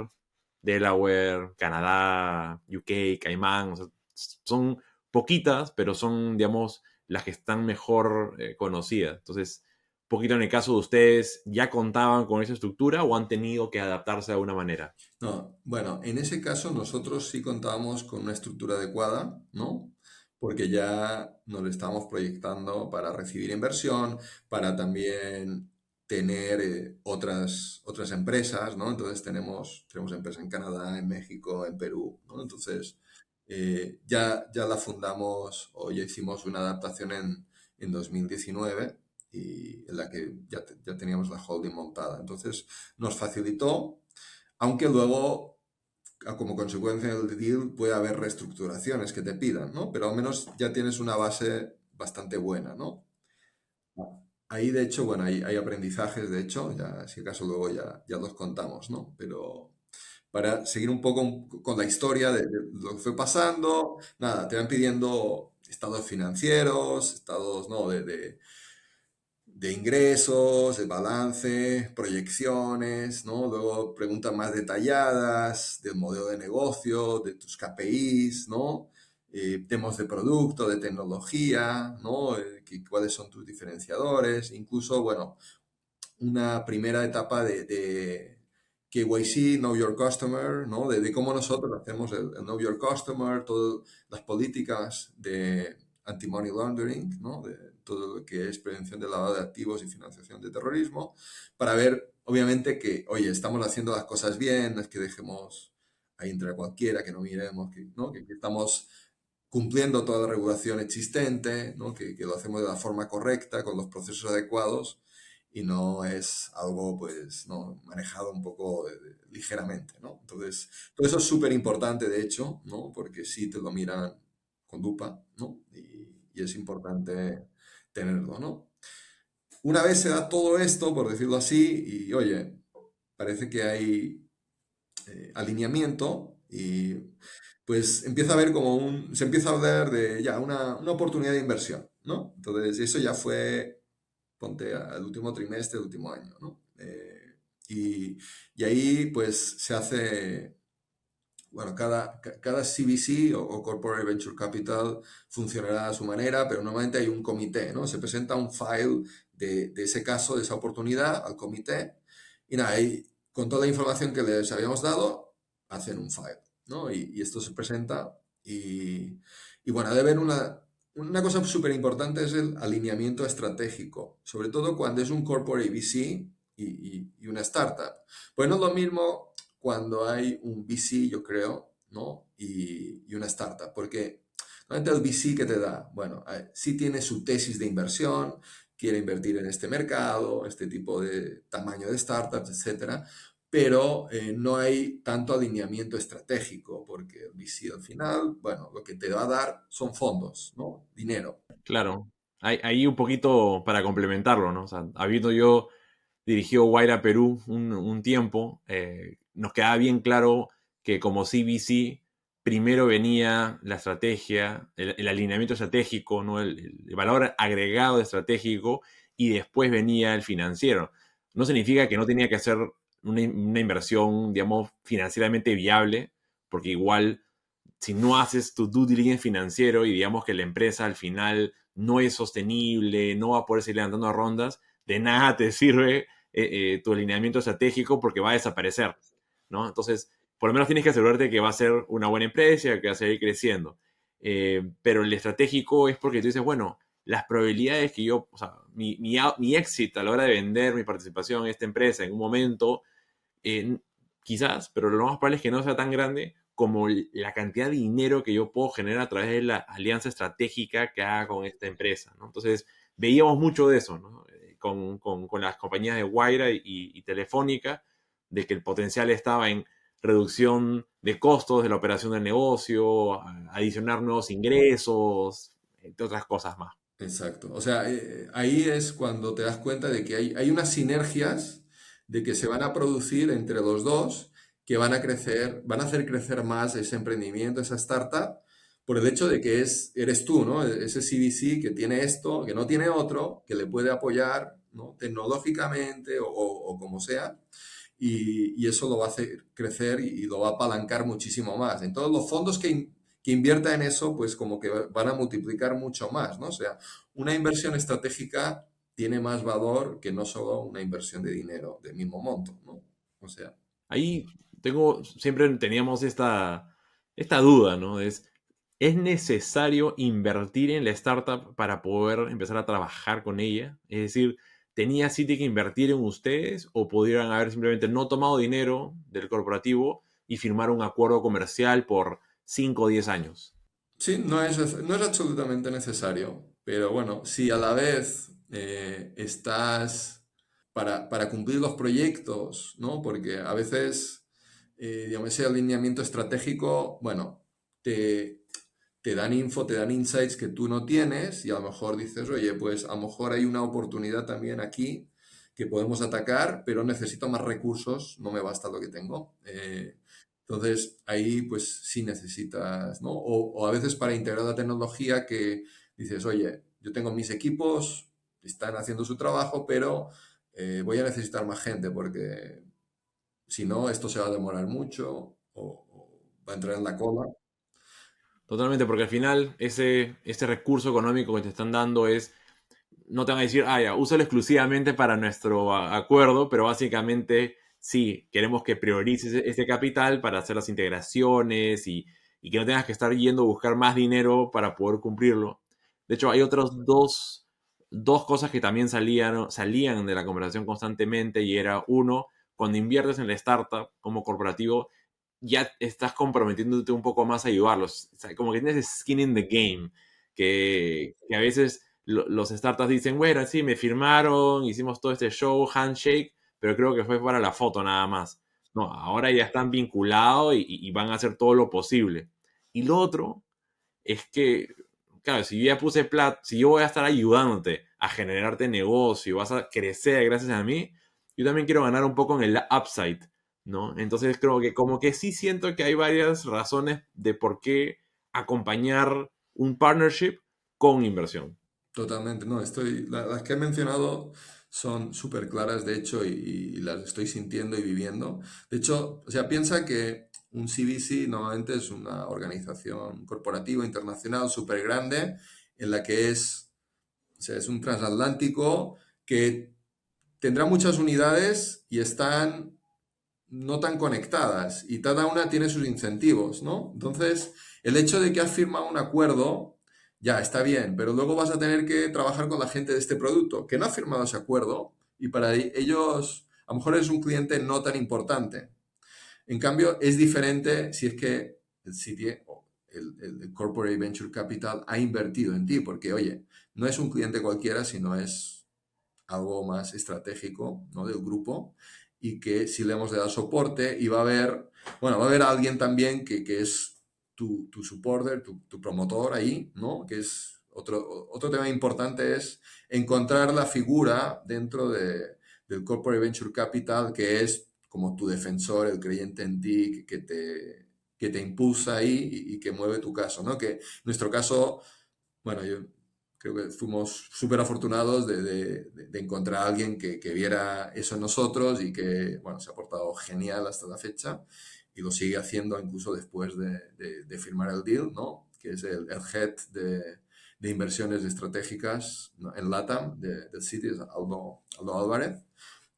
Delaware, Canadá, UK, Caimán, o sea, son poquitas, pero son, digamos, las que están mejor conocidas. Entonces, un poquito en el caso de ustedes, ¿ya contaban con esa estructura o han tenido que adaptarse de alguna manera? No, bueno, en ese caso nosotros sí contábamos con una estructura adecuada, ¿no? Porque ya nos lo estábamos proyectando para recibir inversión, para también tener otras empresas, ¿no? Entonces tenemos empresas en Canadá, en México, en Perú, ¿no? Entonces ya la fundamos o ya hicimos una adaptación en 2019 y en la que ya teníamos la holding montada. Entonces nos facilitó, aunque luego, como consecuencia del deal, puede haber reestructuraciones que te pidan, ¿no? Pero al menos ya tienes una base bastante buena, ¿no? Ahí, de hecho, bueno, hay aprendizajes, de hecho, ya, si acaso luego ya los contamos, ¿no? Pero para seguir un poco con la historia de lo que fue pasando, nada, te van pidiendo estados financieros, estados, ¿no? De ingresos, de balance, proyecciones, ¿no? Luego preguntas más detalladas del modelo de negocio, de tus KPIs, ¿no? Temas de producto, de tecnología, ¿no? ¿Cuáles son tus diferenciadores? Incluso, bueno, una primera etapa de KYC, Know Your Customer, ¿no? De cómo nosotros hacemos el Know Your Customer, todas las políticas de anti-money laundering, ¿no? De todo lo que es prevención del lavado de activos y financiación de terrorismo, para ver, obviamente, que, oye, estamos haciendo las cosas bien, no es que dejemos ahí entrar cualquiera, que no miremos, que, ¿no? Que estamos cumpliendo toda la regulación existente, ¿no? Que lo hacemos de la forma correcta, con los procesos adecuados y no es algo, pues, ¿no? Manejado un poco ligeramente, ¿no? Entonces, todo eso es súper importante, de hecho, ¿no? Porque sí te lo miran con lupa, ¿no? Y es importante tenerlo, ¿no? Una vez se da todo esto, por decirlo así, y oye, parece que hay alineamiento y pues empieza a haber se empieza a hablar de ya una oportunidad de inversión, ¿no? Entonces, eso ya fue, ponte al último trimestre del último año, ¿no? Y ahí pues se hace, bueno, cada CVC o Corporate Venture Capital funcionará a su manera, pero normalmente hay un comité, ¿no? Se presenta un file de ese caso, de esa oportunidad al comité y nada, ahí, con toda la información que les habíamos dado, hacen un file, ¿no? Y esto se presenta y bueno, debe haber una cosa súper importante es el alineamiento estratégico, sobre todo cuando es un corporate VC y una startup. Pues no es lo mismo cuando hay un VC, yo creo, ¿no? Y una startup, porque normalmente el VC que te da, bueno, sí tiene su tesis de inversión, quiere invertir en este mercado, este tipo de tamaño de startups, etcétera, pero no hay tanto alineamiento estratégico, porque el VC al final, bueno, lo que te va a dar son fondos, ¿no? Dinero. Claro, ahí un poquito para complementarlo, ¿no? O sea, habiendo yo dirigido Guaira Perú un tiempo, nos quedaba bien claro que como CBC primero venía la estrategia, el alineamiento estratégico, ¿no? El valor agregado estratégico y después venía el financiero. No significa que no tenía que hacer una inversión, digamos, financieramente viable, porque igual si no haces tu due diligence financiero y digamos que la empresa al final no es sostenible, no va a poder seguir levantando rondas, de nada te sirve tu alineamiento estratégico porque va a desaparecer, ¿no? Entonces, por lo menos tienes que asegurarte que va a ser una buena empresa, que va a seguir creciendo. Pero el estratégico es porque tú dices, bueno, las probabilidades que yo, o sea, mi éxito a la hora de vender mi participación en esta empresa en un momento eh, quizás, pero lo más probable es que no sea tan grande como la cantidad de dinero que yo puedo generar a través de la alianza estratégica que haga con esta empresa, ¿no? Entonces, veíamos mucho de eso, ¿no? Con las compañías de Guaira y Telefónica, de que el potencial estaba en reducción de costos de la operación del negocio, adicionar nuevos ingresos, entre otras cosas más. Exacto. O sea, ahí es cuando te das cuenta de que hay unas sinergias de que se van a producir entre los dos que van a crecer, van a hacer crecer más ese emprendimiento, esa startup, por el hecho de que eres tú, ¿no? Ese CVC que tiene esto, que no tiene otro, que le puede apoyar, ¿no? Tecnológicamente o como sea, y eso lo va a hacer crecer y lo va a apalancar muchísimo más. Entonces, los fondos que invierta en eso, pues como que van a multiplicar mucho más, ¿no? O sea, una inversión estratégica tiene más valor que no solo una inversión de dinero del mismo monto, ¿no? O sea, Ahí siempre teníamos esta duda, ¿no? ¿Es necesario invertir en la startup para poder empezar a trabajar con ella? Es decir, ¿tenía Citi que invertir en ustedes o pudieran haber simplemente no tomado dinero del corporativo y firmar un acuerdo comercial por 5 o 10 años? sí, no es absolutamente necesario, pero bueno, si a la vez estás para cumplir los proyectos, ¿no? Porque a veces, digamos, ese alineamiento estratégico, bueno, te, te dan info, te dan insights que tú no tienes y a lo mejor dices, oye, pues a lo mejor hay una oportunidad también aquí que podemos atacar, pero necesito más recursos, no me basta lo que tengo. Entonces, ahí pues sí necesitas, ¿no? O a veces para integrar la tecnología que dices, oye, yo tengo mis equipos, están haciendo su trabajo, pero voy a necesitar más gente porque si no, esto se va a demorar mucho o va a entrar en la cola. Totalmente, porque al final ese recurso económico que te están dando no te van a decir, ah, ya, úsalo exclusivamente para nuestro acuerdo, pero básicamente sí, queremos que priorices ese capital para hacer las integraciones y que no tengas que estar yendo a buscar más dinero para poder cumplirlo. De hecho, hay otras dos cosas que también salían de la conversación constantemente y era, uno, cuando inviertes en la startup como corporativo, ya estás comprometiéndote un poco más a ayudarlos. O sea, como que tienes skin in the game, que a veces los startups dicen, bueno, sí, me firmaron, hicimos todo este show, handshake, pero creo que fue para la foto nada más. No, ahora ya están vinculados y van a hacer todo lo posible. Y lo otro es que, claro, si yo ya puse plata, si yo voy a estar ayudándote a generarte negocio, vas a crecer gracias a mí, yo también quiero ganar un poco en el upside, ¿no? Entonces creo que como que sí siento que hay varias razones de por qué acompañar un partnership con inversión. Totalmente, no, las que he mencionado son súper claras, de hecho, y las estoy sintiendo y viviendo. De hecho, o sea, piensa que un CVC normalmente es una organización corporativa internacional súper grande en la que o sea, es un transatlántico que tendrá muchas unidades y están no tan conectadas y cada una tiene sus incentivos, ¿no? Entonces, el hecho de que has firmado un acuerdo, ya está bien, pero luego vas a tener que trabajar con la gente de este producto que no ha firmado ese acuerdo y para ellos a lo mejor es un cliente no tan importante. En cambio, es diferente si es que el CTA o el Corporate Venture Capital ha invertido en ti, porque oye, no es un cliente cualquiera, sino es algo más estratégico, ¿no? Del grupo y que si le hemos de dar soporte y bueno, va a haber alguien también que es tu supporter, tu promotor ahí, ¿no? Que es otro tema importante es encontrar la figura dentro del Corporate Venture Capital que es como tu defensor, el creyente en ti, que te impulsa ahí y que mueve tu caso, ¿no? Que en nuestro caso, bueno, yo creo que fuimos súper afortunados de encontrar a alguien que viera eso en nosotros y que, bueno, se ha portado genial hasta la fecha y lo sigue haciendo incluso después de firmar el deal, ¿no? Que es el head de inversiones estratégicas, ¿no? En LATAM del Citi, es Aldo Álvarez.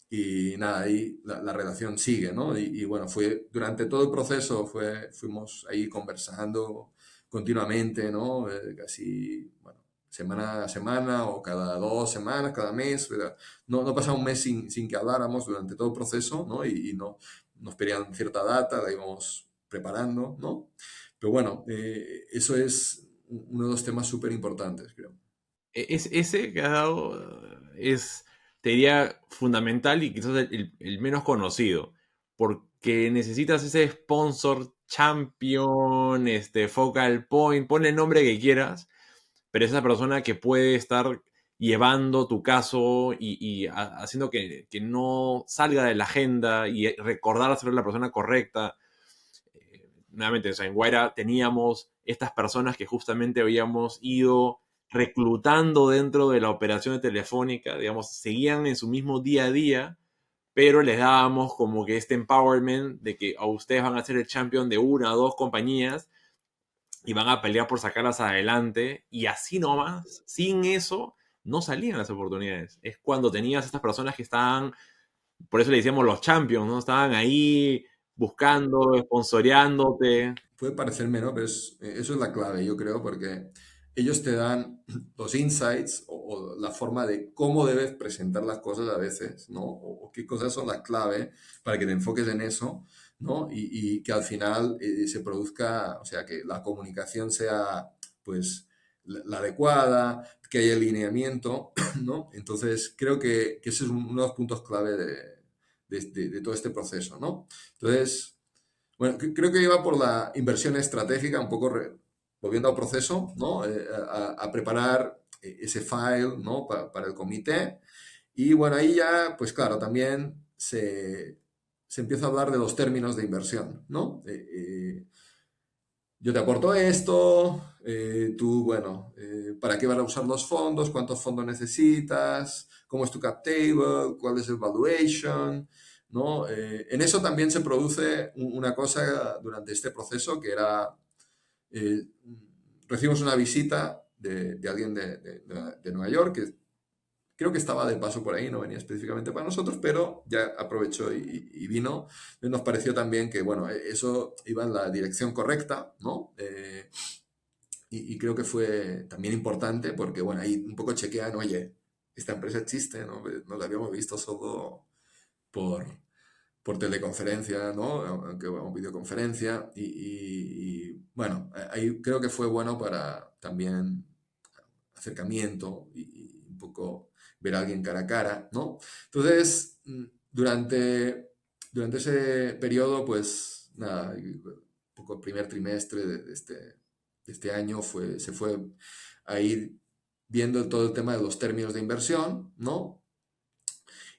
Y nada, ahí la relación sigue, ¿no? Y bueno, durante todo el proceso fuimos ahí conversando continuamente, ¿no? Casi, bueno, semana a semana o cada 2 semanas, cada mes, pero no pasaba un mes sin que habláramos durante todo el proceso, ¿no? Y no, nos pedían cierta data, la íbamos preparando, ¿no? Pero bueno, eso es uno de los temas súper importantes, creo. Ese que has dado te diría, fundamental y quizás el menos conocido, porque necesitas ese sponsor champion, focal point, ponle el nombre que quieras, pero esa persona que puede estar llevando tu caso y haciendo que no salga de la agenda y recordar ser la persona correcta. Nuevamente, o sea, en Guaira teníamos estas personas que justamente habíamos ido reclutando dentro de la operación de Telefónica, digamos, seguían en su mismo día a día, pero les dábamos como que este empowerment de que a ustedes van a ser el champion de una o dos compañías y van a pelear por sacarlas adelante, y así nomás, sin eso, no salían las oportunidades. Es cuando tenías estas personas que estaban, por eso le decíamos los champions, ¿no? Estaban ahí buscando, sponsoreándote. Puede parecerme, ¿no? Pero eso es la clave, yo creo, porque ellos te dan los insights o la forma de cómo debes presentar las cosas a veces, ¿no? O qué cosas son la clave para que te enfoques en eso, ¿no? Y que al final se produzca, o sea, que la comunicación sea, pues, la adecuada, que haya alineamiento, ¿no? Entonces, creo que ese es uno de los puntos clave de todo este proceso, ¿no? Entonces, bueno, creo que iba por la inversión estratégica, un poco volviendo al proceso, ¿no? A preparar ese file, ¿no? Para el comité. Y bueno, ahí ya, pues claro, también se empieza a hablar de los términos de inversión, ¿no? Yo te aporto esto, tú, bueno, ¿para qué van a usar los fondos? ¿Cuántos fondos necesitas? ¿Cómo es tu cap table? ¿Cuál es el valuation? ¿No? En eso también se produce una cosa durante este proceso que era, eh, recibimos una visita de alguien de Nueva York que creo que estaba de paso por ahí, no venía específicamente para nosotros, pero ya aprovechó y vino. Nos pareció también que, bueno, eso iba en la dirección correcta, ¿no? Y creo que fue también importante porque, bueno, ahí un poco chequean, oye, esta empresa existe, ¿no? No la habíamos visto solo por, por teleconferencia, ¿no? Aunque bueno, videoconferencia. Bueno, ahí creo que fue bueno para también acercamiento y un poco ver a alguien cara a cara, ¿no? Entonces, durante ese periodo, pues nada, un poco el primer trimestre de este año se fue a ir viendo todo el tema de los términos de inversión, ¿no?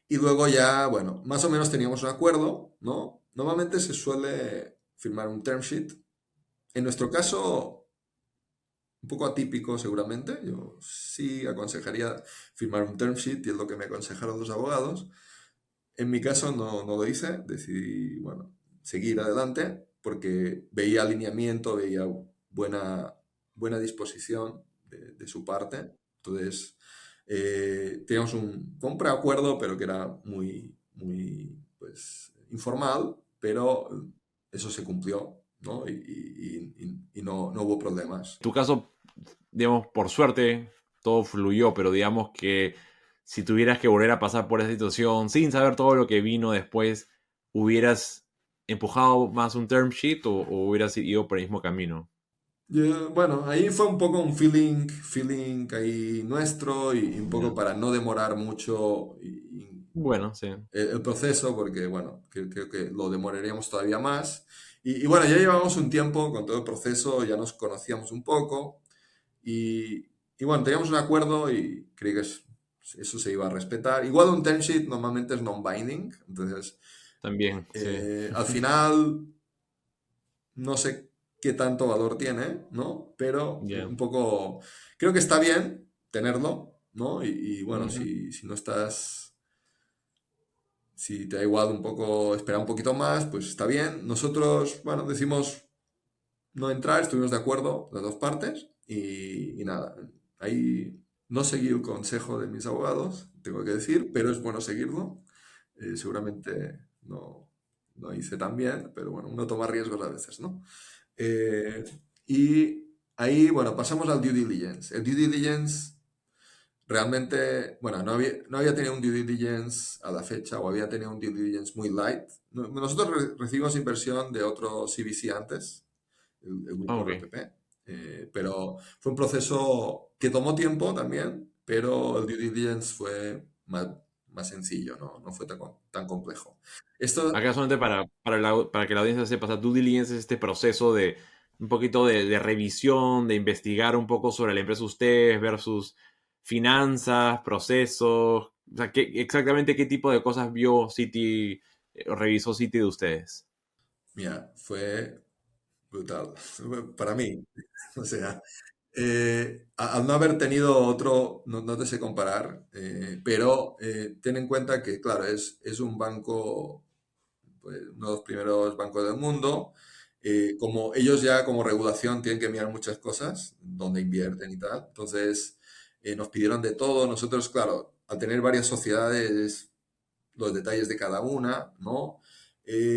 Y luego ya, bueno, más o menos teníamos un acuerdo, ¿no? Normalmente se suele firmar un term sheet. En nuestro caso, un poco atípico seguramente. Yo sí aconsejaría firmar un term sheet y es lo que me aconsejaron los abogados. En mi caso no lo hice, decidí, bueno, seguir adelante porque veía alineamiento, veía buena, buena disposición de su parte. Entonces, teníamos un preacuerdo, pero que era muy, pues, informal, pero eso se cumplió, ¿no? Y no hubo problemas. En tu caso, digamos, por suerte, todo fluyó, pero digamos que si tuvieras que volver a pasar por esa situación sin saber todo lo que vino después, ¿hubieras empujado más un term sheet o hubieras ido por el mismo camino? Bueno, ahí fue un poco un feeling ahí nuestro y un poco Ya. para no demorar mucho Bueno, sí. el proceso, porque bueno, creo que lo demoraríamos todavía más. Bueno, ya llevábamos un tiempo con todo el proceso, ya nos conocíamos un poco y bueno, teníamos un acuerdo y creí que eso se iba a respetar. Igual un term sheet normalmente es non-binding, entonces También, sí. al final no sé qué tanto valor tiene, ¿no? Pero Ya. un poco, creo que está bien tenerlo, ¿no? Bueno, Ujú. si no estás, si te da igual un poco, esperar un poquito más, pues está bien. Nosotros, bueno, decimos no entrar, estuvimos de acuerdo las dos partes y nada, ahí no seguí el consejo de mis abogados, tengo que decir, pero es bueno seguirlo. Seguramente no hice tan bien, pero bueno, uno toma riesgos a veces, ¿no? Eh, y ahí, bueno, pasamos al due diligence. El due diligence realmente, bueno, no había tenido un due diligence a la fecha o había tenido un due diligence muy light. Nosotros recibimos inversión de otro CVC antes, el Ah, grupo ok. RPP, pero fue un proceso que tomó tiempo también, pero el due diligence fue más sencillo, no fue tan complejo. Esto, Acá solamente para que la audiencia sepa, o sea, due diligence es este proceso de un poquito de revisión, de investigar un poco sobre la empresa de ustedes, ver sus finanzas, procesos, o sea, exactamente qué tipo de cosas vio Citi, o revisó Citi de ustedes. mira, fue brutal para mí. O sea, al no haber tenido otro, no te sé comparar, pero ten en cuenta que, claro, es un banco, pues, uno de los primeros bancos del mundo. Como ellos ya como regulación tienen que mirar muchas cosas, dónde invierten y tal. Entonces, nos pidieron de todo. Nosotros, claro, al tener varias sociedades, los detalles de cada una, ¿no?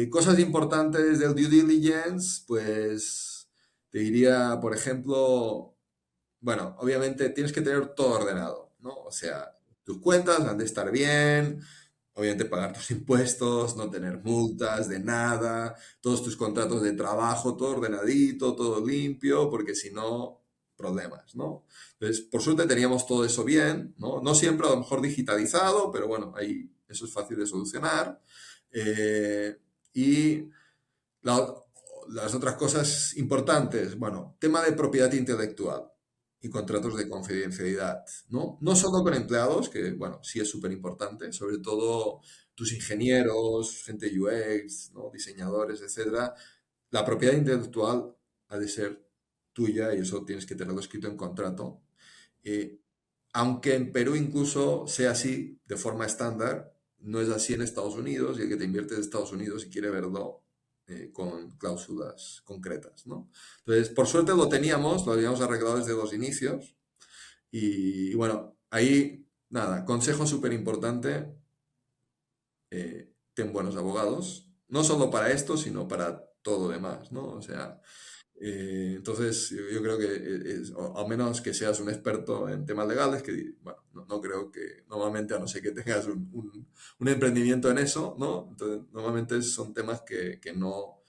Cosas importantes del due diligence, pues te diría, por ejemplo, bueno, obviamente tienes que tener todo ordenado, ¿no? O sea, tus cuentas han de estar bien, obviamente pagar tus impuestos, no tener multas de nada, todos tus contratos de trabajo, todo ordenadito, todo limpio, porque si no, problemas, ¿no? Entonces, por suerte teníamos todo eso bien, ¿no? No siempre a lo mejor digitalizado, pero bueno, ahí eso es fácil de solucionar. Eh, y la- las otras cosas importantes, bueno, tema de propiedad intelectual y contratos de confidencialidad, ¿no? No solo con empleados, que, bueno, sí es súper importante, sobre todo tus ingenieros, gente UX, ¿no? Diseñadores, etcétera. La propiedad intelectual ha de ser tuya y eso tienes que tenerlo escrito en contrato. Eh, Aunque en Perú incluso sea así de forma estándar, no es así en Estados Unidos y el que te invierte de Estados Unidos y quiere verlo con cláusulas concretas, ¿no? Entonces, por suerte lo habíamos arreglado desde los inicios y bueno, ahí, nada, consejo súper importante, ten buenos abogados, no solo para esto, sino para todo lo demás, ¿no? O sea, entonces, yo creo que o al menos que seas un experto en temas legales, que, bueno, no creo que normalmente, a no ser que tengas un emprendimiento en eso, ¿no? Entonces, normalmente son temas que uno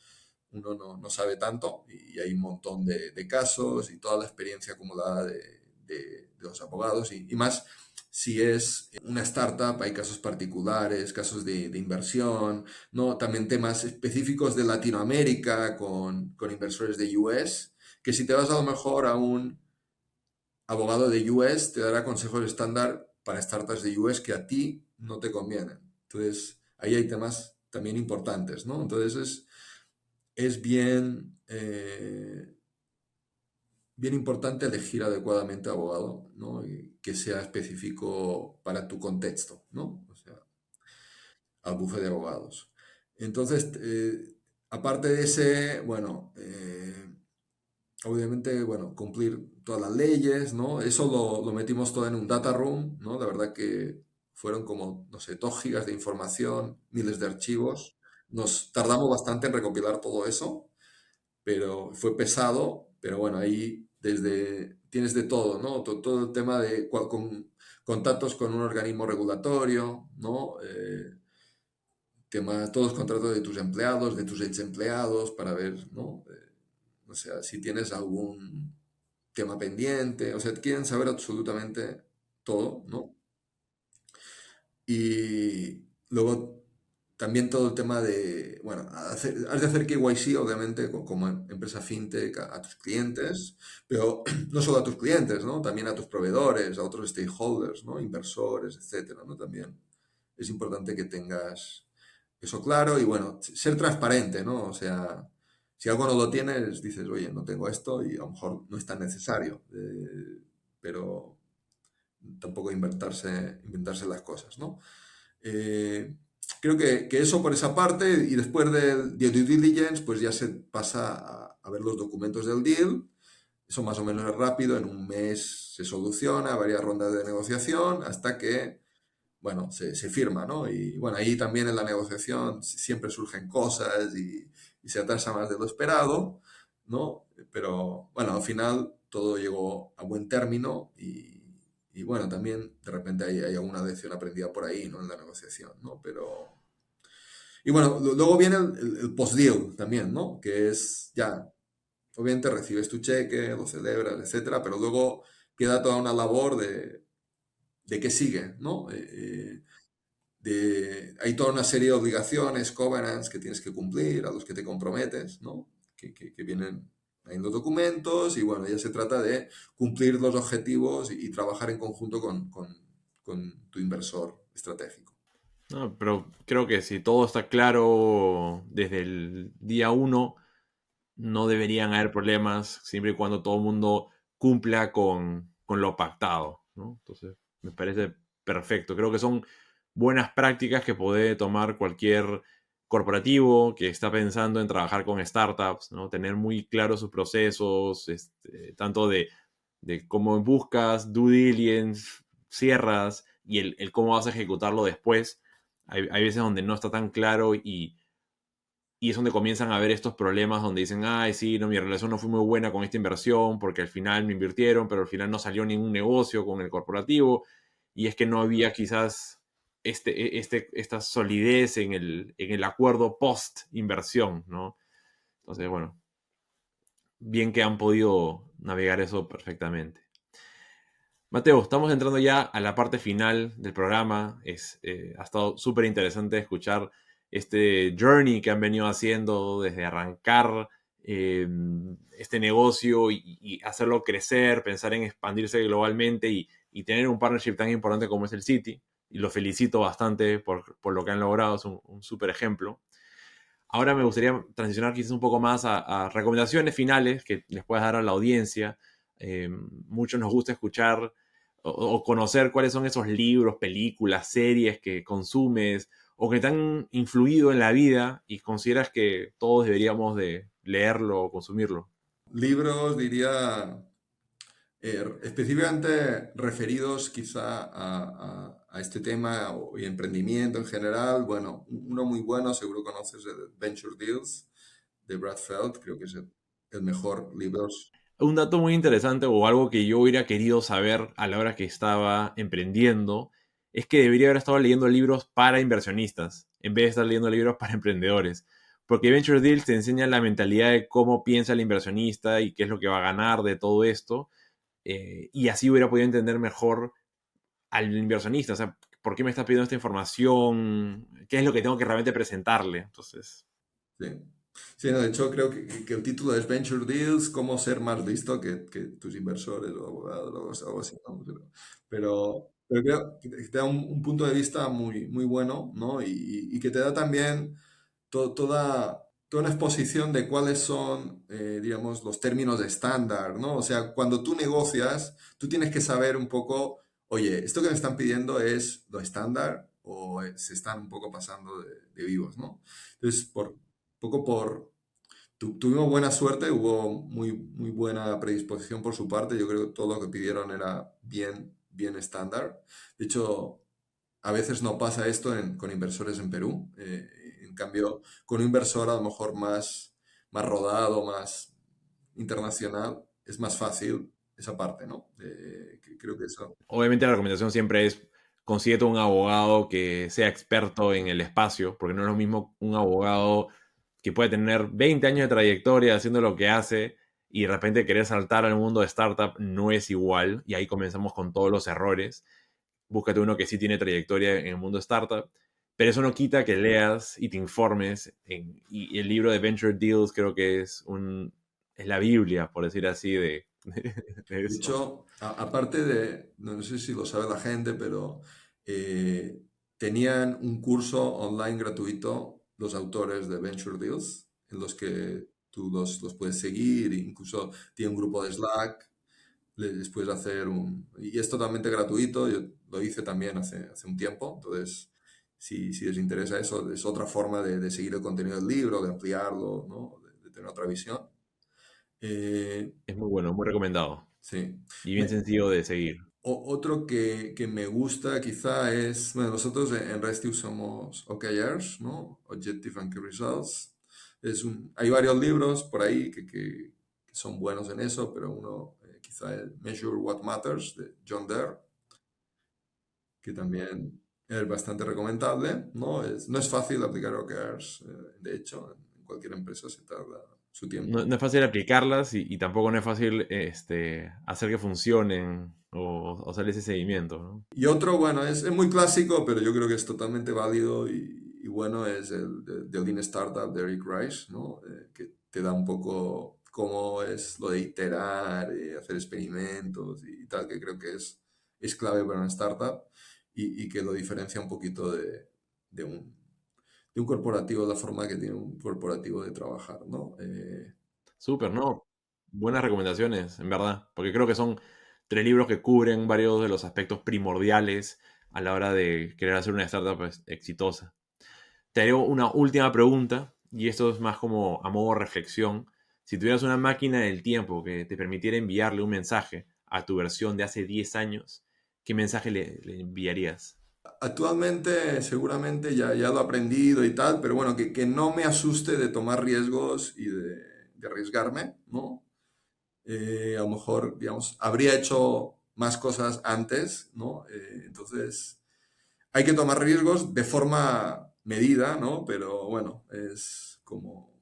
no sabe tanto y hay un montón de casos y toda la experiencia acumulada de los abogados y más si es una startup, hay casos particulares, casos de inversión, ¿no? También temas específicos de Latinoamérica con inversores de US, que si te vas a lo mejor a un abogado de US, te dará consejos estándar para startups de US que a ti no te convienen. Entonces, ahí hay temas también importantes, ¿no? Entonces, es bien importante elegir adecuadamente abogado, ¿no? Y que sea específico para tu contexto, ¿no? O sea, al bufete de abogados. Entonces, aparte de ese, bueno, obviamente, bueno, cumplir todas las leyes, ¿no? Eso lo metimos todo en un data room, ¿no? La verdad que fueron como, no sé, 2 gigas de información, miles de archivos. Nos tardamos bastante en recopilar todo eso, pero fue pesado, pero bueno, ahí tienes de todo, ¿no? Todo el tema de contactos con un organismo regulatorio, ¿no? Todos los contratos de tus empleados, de tus ex empleados, para ver, ¿no? O sea, si tienes algún tema pendiente, o sea, quieren saber absolutamente todo, ¿no? Y luego también todo el tema de, bueno, has de hacer KYC, obviamente, como empresa fintech a tus clientes, pero no solo a tus clientes, ¿no? También a tus proveedores, a otros stakeholders, ¿no? Inversores, etcétera, ¿no? También es importante que tengas eso claro y, bueno, ser transparente, ¿no? O sea, si algo no lo tienes, dices, oye, no tengo esto y a lo mejor no es tan necesario, pero tampoco inventarse las cosas, ¿no? Eh, Creo que eso por esa parte y después del de due diligence pues ya se pasa a ver los documentos del deal. Eso más o menos es rápido, en un mes se soluciona, varias rondas de negociación hasta que, bueno, se firma, ¿no? Y bueno, ahí también en la negociación siempre surgen cosas y se atrasa más de lo esperado, ¿no? Pero bueno, al final todo llegó a buen término y bueno, también de repente hay alguna lección aprendida por ahí, ¿no? En la negociación, ¿no? Pero... Y bueno, luego viene el post-deal también, ¿no? Que es ya, obviamente recibes tu cheque, lo celebras, etcétera, pero luego queda toda una labor de qué sigue, ¿no? hay toda una serie de obligaciones, covenants que tienes que cumplir, a los que te comprometes, ¿no? Que vienen ahí en los documentos y bueno, ya se trata de cumplir los objetivos y trabajar en conjunto con tu inversor estratégico. No, pero creo que si todo está claro desde el día uno, no deberían haber problemas siempre y cuando todo el mundo cumpla con lo pactado, ¿no? Entonces, me parece perfecto. Creo que son buenas prácticas que puede tomar cualquier corporativo que está pensando en trabajar con startups, ¿no? Tener muy claros sus procesos, tanto de cómo buscas, due diligence, cierras y el cómo vas a ejecutarlo después. Hay veces donde no está tan claro y es donde comienzan a haber estos problemas donde dicen, ay, sí, no, mi relación no fue muy buena con esta inversión porque al final me invirtieron, pero al final no salió ningún negocio con el corporativo y es que no había quizás esta solidez en el acuerdo post-inversión, ¿no? Entonces, bueno, bien que han podido navegar eso perfectamente. Mateo, estamos entrando ya a la parte final del programa. Ha estado súper interesante escuchar este journey que han venido haciendo desde arrancar eh, este negocio y hacerlo crecer, pensar en expandirse globalmente y tener un partnership tan importante como es el Citi. Y lo felicito bastante por lo que han logrado, es un súper ejemplo. Ahora me gustaría transicionar quizás un poco más a recomendaciones finales que les puedas dar a la audiencia. Muchos nos gusta escuchar o conocer cuáles son esos libros, películas, series que consumes o que te han influido en la vida y consideras que todos deberíamos de leerlo o consumirlo. Libros, diría, específicamente referidos quizá a este tema y emprendimiento en general. Bueno, uno muy bueno, seguro conoces el Venture Deals de Brad Feld, creo que es el mejor libro. Un dato muy interesante o algo que yo hubiera querido saber a la hora que estaba emprendiendo es que debería haber estado leyendo libros para inversionistas en vez de estar leyendo libros para emprendedores. Porque Venture Deals te enseña la mentalidad de cómo piensa el inversionista y qué es lo que va a ganar de todo esto. Y así hubiera podido entender mejor al inversionista. O sea, ¿por qué me está pidiendo esta información? ¿Qué es lo que tengo que realmente presentarle? Entonces, Sí. Sí, no, de hecho creo que el título es Venture Deals, cómo ser más listo que tus inversores o abogados o algo así, ¿no? Pero creo que te da un punto de vista muy, muy bueno, ¿no? Y que te da también toda una exposición de cuáles son, digamos, los términos estándar, ¿no? O sea, cuando tú negocias, tú tienes que saber un poco, oye, esto que me están pidiendo es lo estándar o se están un poco pasando de vivos, ¿no? Entonces, poco por... Tuvimos buena suerte, hubo muy, muy buena predisposición por su parte. Yo creo que todo lo que pidieron era bien, bien estándar. De hecho, a veces no pasa esto con inversores en Perú. En cambio, con un inversor a lo mejor más rodado, más internacional, es más fácil esa parte, ¿no? Creo que eso... obviamente la recomendación siempre es consíguete un abogado que sea experto en el espacio, porque no es lo mismo un abogado que puede tener 20 años de trayectoria haciendo lo que hace y de repente querer saltar al mundo de startup no es igual y ahí comenzamos con todos los errores. Búscate uno que sí tiene trayectoria en el mundo startup, pero eso no quita que leas y te informes y el libro de Venture Deals creo que es la Biblia, por decir así, de De eso. hecho, aparte de, no sé si lo sabe la gente, pero eh, tenían un curso online gratuito los autores de Venture Deals, en los que tú los puedes seguir, incluso tiene un grupo de Slack, les puedes hacer un... Y es totalmente gratuito, yo lo hice también hace un tiempo, entonces si les interesa eso, es otra forma de seguir el contenido del libro, de ampliarlo, ¿no? De tener otra visión. Eh, Es muy bueno, muy recomendado sí. y bien sencillo de seguir. Otro que me gusta quizá es, bueno, nosotros en Resty usamos OKRs, ¿no? Objective and Key Results. Hay varios libros por ahí que son buenos en eso, pero uno quizá es Measure What Matters de John Doerr, que también es bastante recomendable, ¿no? No es fácil aplicar OKRs, de hecho, en cualquier empresa se tarda. su No, tiempo. no es fácil aplicarlas y tampoco no es fácil hacer que funcionen o hacer ese seguimiento, ¿no? Y otro, bueno, es muy clásico, pero yo creo que es totalmente válido y bueno, es el de Lean Startup de Rick Rice, ¿no? Que te da un poco cómo es lo de iterar, hacer experimentos y tal, que creo que es clave para una startup y que lo diferencia un poquito de un, de un corporativo, la forma que tiene un corporativo de trabajar, ¿no? Súper, ¿no? Buenas recomendaciones, en verdad, porque creo que son 3 libros que cubren varios de los aspectos primordiales a la hora de querer hacer una startup pues, exitosa. Te haré una última pregunta, y esto es más como a modo de reflexión. Si tuvieras una máquina del tiempo que te permitiera enviarle un mensaje a tu versión de hace 10 años, ¿qué mensaje le enviarías? Actualmente seguramente ya lo he aprendido y tal, pero bueno, que no me asuste de tomar riesgos y de arriesgarme, ¿no? A lo mejor, digamos, habría hecho más cosas antes, ¿no? Entonces, hay que tomar riesgos de forma medida, ¿no? Pero bueno, es como,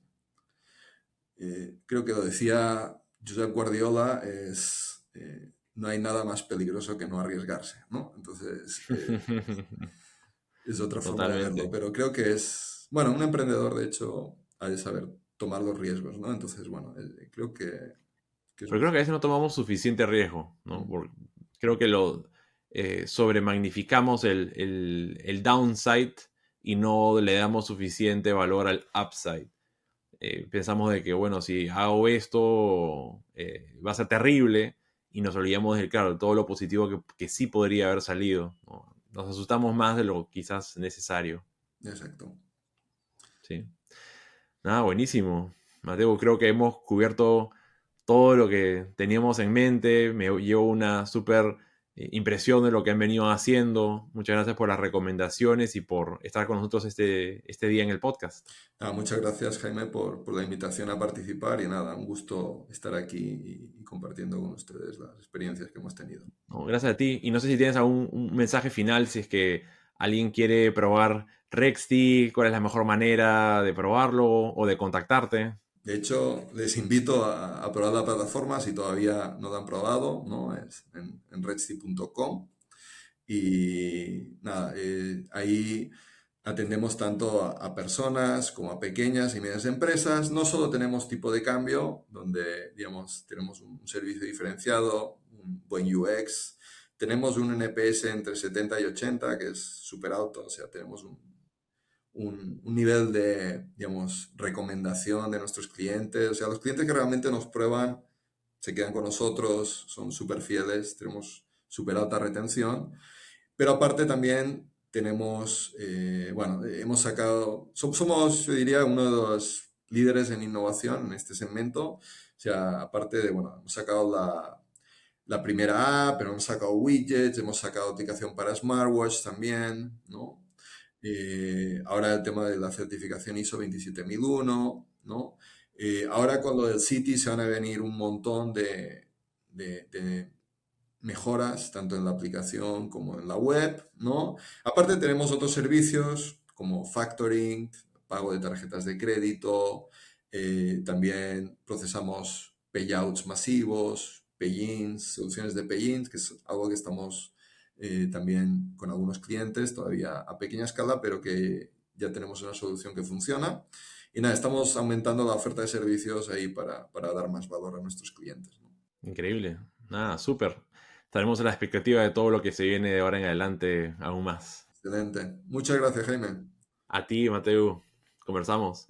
creo que lo decía Josep Guardiola, no hay nada más peligroso que no arriesgarse, ¿no? Entonces, es otra forma de verlo, Totalmente. pero creo que es, bueno, un emprendedor de hecho ha de saber tomar los riesgos, ¿no? Entonces, bueno, creo que es Pero muy creo que a fuerte. veces no tomamos suficiente riesgo, ¿no? Mm. Creo que lo sobremagnificamos el downside y no le damos suficiente valor al upside. Pensamos de que, bueno, si hago esto, va a ser terrible y nos olvidamos de, claro, todo lo positivo que sí podría haber salido, ¿no? Nos asustamos más de lo quizás necesario, Exacto. ¿sí? Nada, buenísimo. Mateo, creo que hemos cubierto todo lo que teníamos en mente. Me llevo una súper impresión de lo que han venido haciendo. Muchas gracias por las recomendaciones y por estar con nosotros este día en el podcast. Nada, muchas gracias, Jaime, por la invitación a participar y nada, un gusto estar aquí y compartiendo con ustedes las experiencias que hemos tenido. No, gracias a ti. Y no sé si tienes algún un mensaje final, si es que alguien quiere probar Rexty, cuál es la mejor manera de probarlo o de contactarte. De hecho, les invito a probar la plataforma si todavía no la han probado, ¿no? Es en redsti.com. Y nada, ahí atendemos tanto a personas como a pequeñas y medianas empresas. No solo tenemos tipo de cambio, donde, digamos, tenemos un servicio diferenciado, un buen UX. Tenemos un NPS entre 70 y 80, que es súper alto. O sea, tenemos un nivel de, digamos, recomendación de nuestros clientes. O sea, los clientes que realmente nos prueban se quedan con nosotros, son súper fieles, tenemos súper alta retención. Pero aparte también tenemos, bueno, hemos sacado, somos, yo diría, uno de los líderes en innovación en este segmento. O sea, aparte de, bueno, hemos sacado la primera app, pero hemos sacado widgets, hemos sacado aplicación para smartwatch también, ¿no? Ahora el tema de la certificación ISO 27001, ¿no? Ahora con lo del City se van a venir un montón de mejoras, tanto en la aplicación como en la web, ¿no? Aparte tenemos otros servicios como factoring, pago de tarjetas de crédito, también procesamos payouts masivos, pay-ins, soluciones de pay-ins, que es algo que estamos también con algunos clientes, todavía a pequeña escala, pero que ya tenemos una solución que funciona. Y nada, estamos aumentando la oferta de servicios ahí para dar más valor a nuestros clientes, ¿no? Increíble. Nada, súper. Estaremos a la expectativa de todo lo que se viene de ahora en adelante aún más. Excelente. Muchas gracias, Jaime. A ti, Mateo. Conversamos.